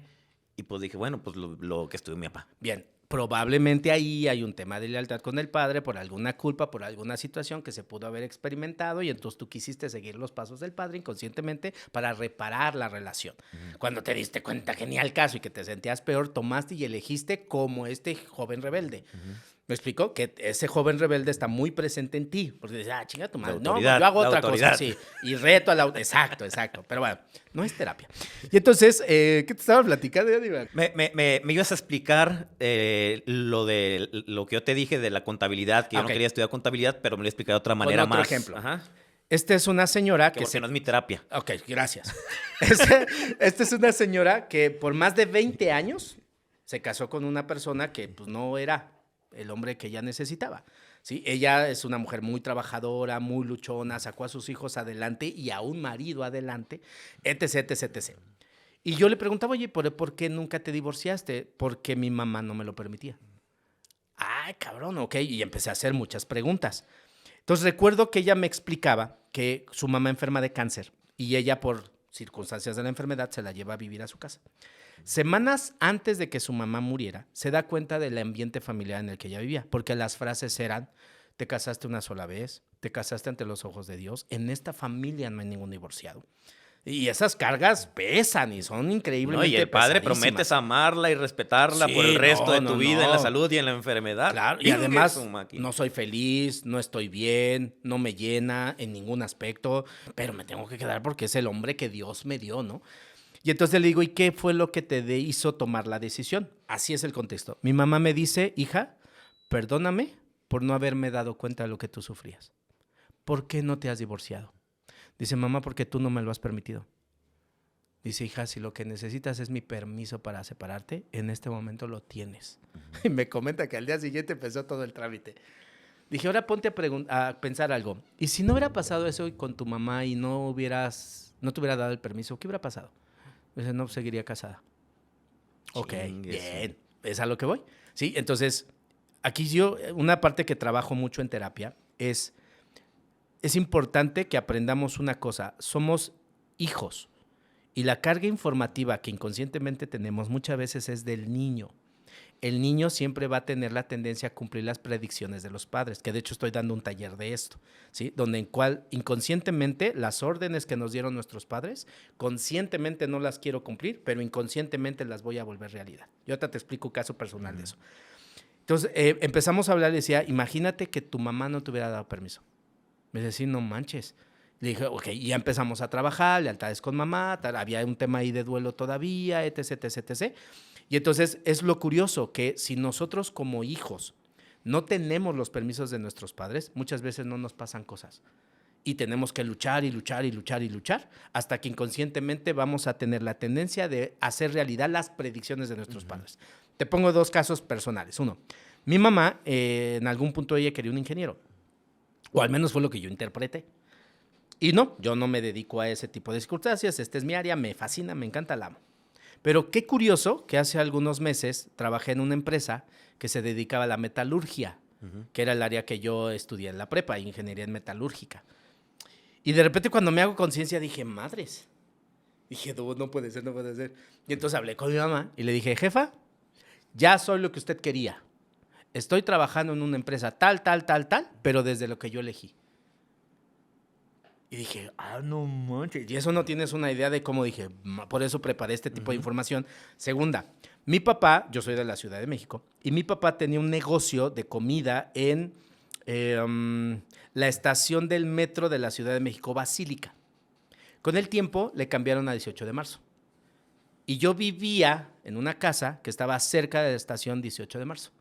Y pues dije, bueno, pues lo que estudió mi papá. Bien, probablemente ahí hay un tema de lealtad con el padre por alguna culpa, por alguna situación que se pudo haber experimentado y entonces tú quisiste seguir los pasos del padre inconscientemente para reparar la relación. Cuando te diste cuenta que ni al caso y que te sentías peor, tomaste y elegiste como este joven rebelde. ¿Me explico? Que ese joven rebelde está muy presente en ti. Porque dices, chinga tu madre. No, yo hago otra cosa, sí. Y reto a la... Exacto. Pero bueno, no es terapia. Y entonces, ¿qué te estaba platicando? Me ibas a explicar lo que yo te dije de la contabilidad, que yo no quería estudiar contabilidad, pero me lo he explicado de otra manera otro más. ejemplo. Ajá. Esta es una señora que no es mi terapia. Ok, gracias. Esta es una señora que por más de 20 años se casó con una persona que pues no era el hombre que ella necesitaba. ¿sí? Ella es una mujer muy trabajadora, muy luchona, sacó a sus hijos adelante y a un marido adelante, etc, etc, etc. Y yo le preguntaba, oye, ¿por qué nunca te divorciaste? Porque mi mamá no me lo permitía. Ay, cabrón, ok. Y empecé a hacer muchas preguntas. Entonces recuerdo que ella me explicaba que su mamá enferma de cáncer y ella por circunstancias de la enfermedad se la lleva a vivir a su casa. Semanas antes de que su mamá muriera, se da cuenta del ambiente familiar en el que ella vivía, porque las frases eran, te casaste una sola vez, te casaste ante los ojos de Dios, en esta familia no hay ningún divorciado. Y esas cargas pesan y son No, increíblemente y el padre pesadísimas. prometes amarla y respetarla por el Sí, resto de tu vida en la no. salud y en la enfermedad. Claro, y Ingue además su máquina. no soy feliz, no estoy bien, no me llena en ningún aspecto, pero me tengo que quedar porque es el hombre que Dios me dio, ¿no? Y entonces le digo, ¿y qué fue lo que te hizo tomar la decisión? Así es el contexto. Mi mamá me dice, hija, perdóname por no haberme dado cuenta de lo que tú sufrías. ¿Por qué no te has divorciado? Dice, mamá, porque tú no me lo has permitido. Dice, hija, si lo que necesitas es mi permiso para separarte, en este momento lo tienes. Y me comenta que al día siguiente empezó todo el trámite. Dije, ahora ponte a pensar algo. ¿Y si no hubiera pasado eso con tu mamá y no te hubiera dado el permiso, qué hubiera pasado? Dice, no, seguiría casada. Ok, bien, es a lo que voy. Sí, entonces, aquí yo, una parte que trabajo mucho en terapia es importante que aprendamos una cosa, somos hijos. Y la carga informativa que inconscientemente tenemos muchas veces es del niño. El niño siempre va a tener la tendencia a cumplir las predicciones de los padres, que de hecho estoy dando un taller de esto, ¿sí? Donde en cual inconscientemente las órdenes que nos dieron nuestros padres, conscientemente no las quiero cumplir, pero inconscientemente las voy a volver realidad. Yo ahorita te explico un caso personal de eso. Entonces empezamos a hablar y decía, imagínate que tu mamá no te hubiera dado permiso. Me decía, sí, no manches. Le dije, ok, y ya empezamos a trabajar, lealtades con mamá, había un tema ahí de duelo todavía, etc, etc, etc. Y entonces es lo curioso que si nosotros como hijos no tenemos los permisos de nuestros padres, muchas veces no nos pasan cosas. Y tenemos que luchar y luchar y luchar y luchar hasta que inconscientemente vamos a tener la tendencia de hacer realidad las predicciones de nuestros padres. Te pongo dos casos personales. Uno, mi mamá en algún punto ella quería un ingeniero, o al menos fue lo que yo interpreté. Y no, yo no me dedico a ese tipo de circunstancias, esta es mi área, me fascina, me encanta, la amo. Pero qué curioso que hace algunos meses trabajé en una empresa que se dedicaba a la metalurgia, que era el área que yo estudié en la prepa, ingeniería en metalúrgica. Y de repente cuando me hago conciencia dije, madres, dije, no puede ser, no puede ser. Y entonces hablé con mi mamá y le dije, jefa, ya soy lo que usted quería. Estoy trabajando en una empresa tal, pero desde lo que yo elegí. Y dije, no manches. Y eso no tienes una idea de cómo dije, por eso preparé este tipo de información. Segunda, mi papá, yo soy de la Ciudad de México, y mi papá tenía un negocio de comida en la estación del metro de la Ciudad de México, Basílica. Con el tiempo le cambiaron a 18 de marzo. Y yo vivía en una casa que estaba cerca de la estación 18 de marzo.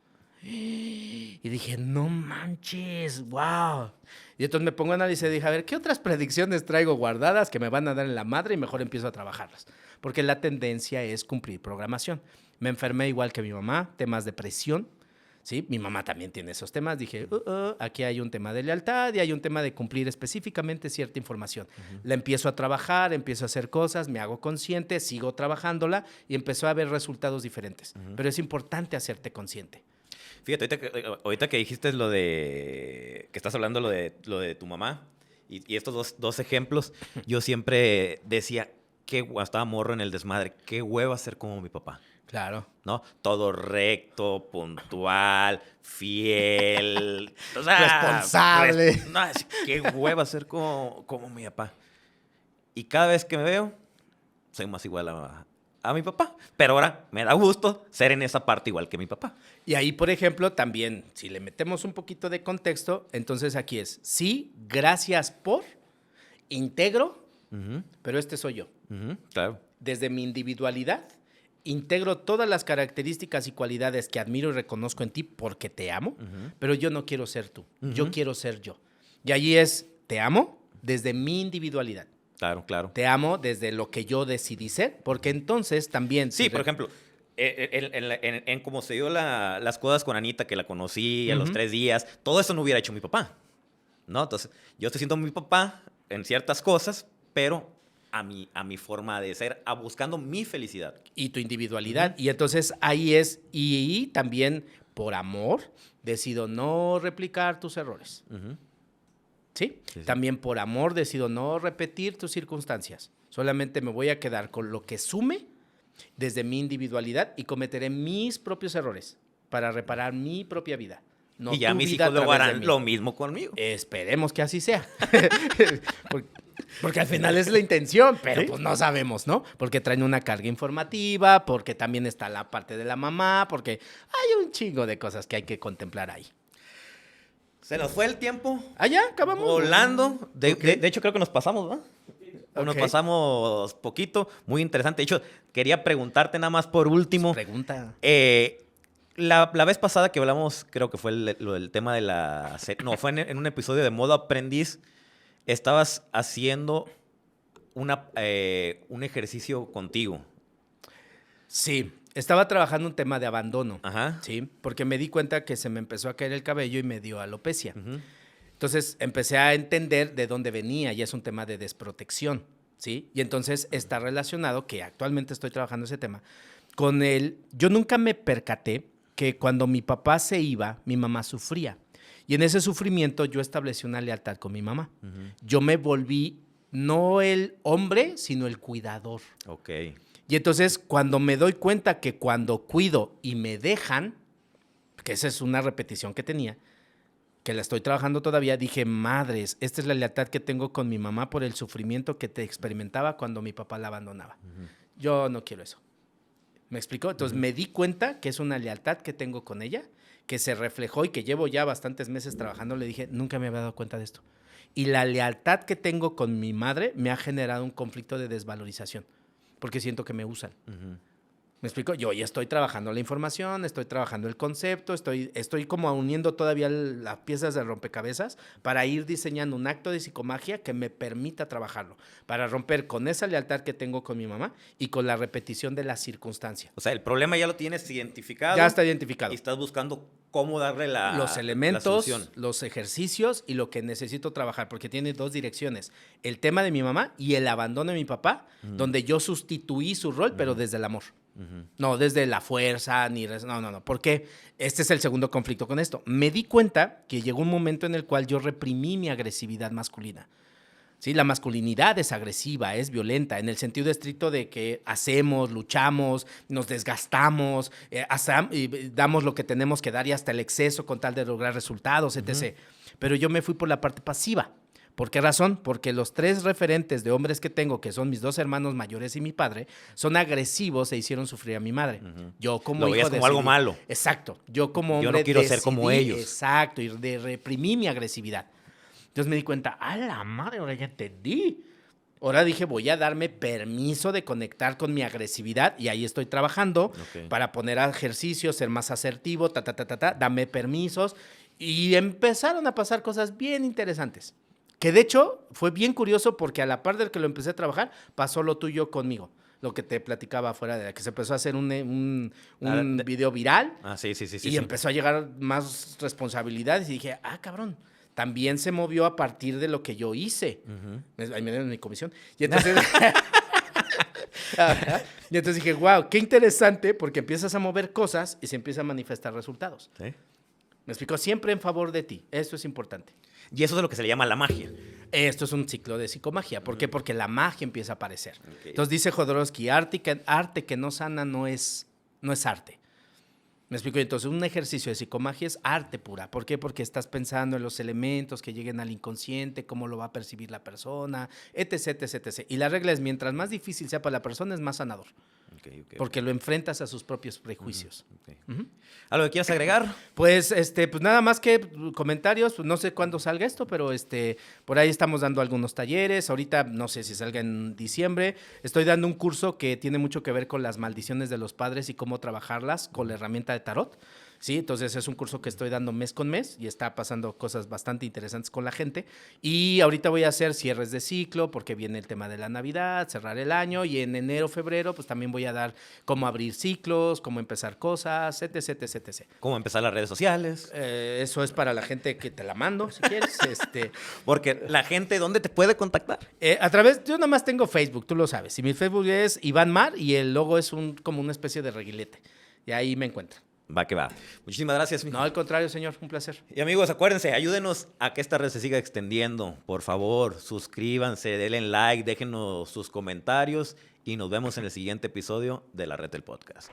Y dije, no manches, wow. Y entonces me pongo a analizar y dije, a ver, ¿qué otras predicciones traigo guardadas que me van a dar en la madre? Y mejor empiezo a trabajarlas. Porque la tendencia es cumplir programación. Me enfermé igual que mi mamá, temas de presión. ¿Sí? Mi mamá también tiene esos temas. Dije, aquí hay un tema de lealtad y hay un tema de cumplir específicamente cierta información. La empiezo a trabajar, empiezo a hacer cosas, me hago consciente, sigo trabajándola y empezó a haber resultados diferentes. Pero es importante hacerte consciente. Fíjate, ahorita que dijiste lo de... que estás hablando lo de tu mamá y estos dos ejemplos, yo siempre decía, estaba morro en el desmadre, qué hueva ser como mi papá. Claro. ¿No? Todo recto, puntual, fiel. O sea, responsable. Qué hueva ser como mi papá. Y cada vez que me veo, soy más igual a mi papá. Pero ahora me da gusto ser en esa parte igual que mi papá. Y ahí, por ejemplo, también, si le metemos un poquito de contexto, entonces aquí es, sí, gracias por, integro, pero este soy yo. Claro. Desde mi individualidad, integro todas las características y cualidades que admiro y reconozco en ti porque te amo, pero yo no quiero ser tú, yo quiero ser yo. Y allí es, te amo desde mi individualidad. Claro, claro. Te amo desde lo que yo decidí ser, porque entonces también... Sí, por ejemplo, en cómo se dio las cosas con Anita, que la conocí a los Ujú. 3 días, todo eso no hubiera hecho mi papá, ¿no? Entonces, yo estoy siendo mi papá en ciertas cosas, pero a mi forma de ser, buscando mi felicidad. Y tu individualidad. Ujú. Y entonces ahí es, y también por amor, decido no replicar tus errores. Ujú. ¿Sí? Sí, sí. También por amor decido no repetir tus circunstancias. Solamente me voy a quedar con lo que sume desde mi individualidad y cometeré mis propios errores para reparar mi propia vida. No Y ya tu mis vida a hijos luego través de harán mí. lo mismo conmigo. Esperemos que así sea. Por- Porque al final es la intención, pero ¿Sí? pues no sabemos, ¿no? Porque traen una carga informativa, porque también está la parte de la mamá, porque hay un chingo de cosas que hay que contemplar ahí. Se nos fue el tiempo ¿Ah, ya? ¿Acabamos? volando. De, Ok. de hecho, creo que nos pasamos, ¿no? O nos Ok. pasamos poquito. Muy interesante. De hecho, quería preguntarte nada más por último. Pregunta. La vez pasada que hablamos, creo que fue lo del tema de la... No, fue en un episodio de Modo Aprendiz. Estabas haciendo un ejercicio contigo. Sí, estaba trabajando un tema de abandono. Ajá. Sí, porque me di cuenta que se me empezó a caer el cabello y me dio alopecia. Ujú. Entonces empecé a entender de dónde venía y es un tema de desprotección, ¿sí? Y entonces está relacionado, que actualmente estoy trabajando ese tema, con el... Yo nunca me percaté que cuando mi papá se iba, mi mamá sufría. Y en ese sufrimiento yo establecí una lealtad con mi mamá. Ujú. Yo me volví no el hombre, sino el cuidador. Ok. Y entonces cuando me doy cuenta que cuando cuido y me dejan, que esa es una repetición que tenía, que la estoy trabajando todavía, dije, madres, esta es la lealtad que tengo con mi mamá por el sufrimiento que te experimentaba cuando mi papá la abandonaba. Yo no quiero eso. ¿Me explicó? Entonces me di cuenta que es una lealtad que tengo con ella, que se reflejó y que llevo ya bastantes meses trabajando. Le dije, nunca me había dado cuenta de esto. Y la lealtad que tengo con mi madre me ha generado un conflicto de desvalorización, porque siento que me usan. Ujú. ¿Me explico? Yo ya estoy trabajando la información, estoy trabajando el concepto, estoy como uniendo todavía las piezas de rompecabezas para ir diseñando un acto de psicomagia que me permita trabajarlo, para romper con esa lealtad que tengo con mi mamá y con la repetición de la circunstancia. O sea, el problema ya lo tienes identificado. Ya está identificado. Y estás buscando cómo darle Los la elementos, solución. los ejercicios y lo que necesito trabajar, porque tiene dos direcciones. El tema de mi mamá y el abandono de mi papá, donde yo sustituí su rol, pero desde el amor. Ujú. No desde la fuerza, no. Porque este es el segundo conflicto con esto. Me di cuenta que llegó un momento en el cual yo reprimí mi agresividad masculina. ¿Sí? La masculinidad es agresiva, es violenta, en el sentido estricto de que hacemos, luchamos, nos desgastamos, damos lo que tenemos que dar y hasta el exceso con tal de lograr resultados, etc. Pero yo me fui por la parte pasiva. ¿Por qué razón? Porque los 3 referentes de hombres que tengo, que son mis 2 hermanos mayores y mi padre, son agresivos e hicieron sufrir a mi madre. Yo como Lo hijo veías como algo decidí- malo. Exacto. Yo como Yo hombre no quiero ser como ellos. Exacto. Y reprimí mi agresividad. Entonces me di cuenta, a la madre, ahora ya entendí. Ahora dije, voy a darme permiso de conectar con mi agresividad y ahí estoy trabajando Ok. para poner ejercicios, ser más asertivo, dame permisos. Y empezaron a pasar cosas bien interesantes. Que de hecho fue bien curioso porque a la par del que lo empecé a trabajar, pasó lo tuyo conmigo. Lo que te platicaba afuera de la que se empezó a hacer un video viral Sí. y empezó a llegar más responsabilidades y dije, cabrón, también se movió a partir de lo que yo hice. Ahí me dieron mi comisión. Y entonces, y entonces dije, wow, qué interesante porque empiezas a mover cosas y se empiezan a manifestar resultados. ¿Sí? Me explico, siempre en favor de ti. Esto es importante. Y eso es lo que se le llama la magia. Esto es un ciclo de psicomagia. ¿Por qué? Porque la magia empieza a aparecer. Ok. Entonces dice Jodorowsky, arte que no sana no es arte. ¿Me explico? Entonces, un ejercicio de psicomagia es arte pura. ¿Por qué? Porque estás pensando en los elementos que lleguen al inconsciente, cómo lo va a percibir la persona, etc. Y la regla es, mientras más difícil sea para la persona, es más sanador. Ok. Porque lo enfrentas a sus propios prejuicios. Ok. ¿Algo que quieras agregar? Pues, pues nada más que comentarios, pues no sé cuándo salga esto, pero por ahí estamos dando algunos talleres. Ahorita no sé si salga en diciembre. Estoy dando un curso que tiene mucho que ver con las maldiciones de los padres y cómo trabajarlas con la herramienta de tarot. Sí, entonces es un curso que estoy dando mes con mes y está pasando cosas bastante interesantes con la gente. Y ahorita voy a hacer cierres de ciclo porque viene el tema de la Navidad, cerrar el año, y en enero, febrero, pues también voy a dar cómo abrir ciclos, cómo empezar cosas, etc, etc, etc. Cómo empezar las redes sociales. Eso es para la gente que te la mando, si quieres. Porque la gente, ¿dónde te puede contactar? A través, yo nomás tengo Facebook, tú lo sabes. Y mi Facebook es Iván Mar y el logo es como una especie de reguilete. Y ahí me encuentran. Va que va. Muchísimas gracias, mijo. No, al contrario, señor, un placer. Y amigos, acuérdense, ayúdenos a que esta red se siga extendiendo. Por favor, suscríbanse, denle like, déjenos sus comentarios y nos vemos en el siguiente episodio de La Red del Podcast.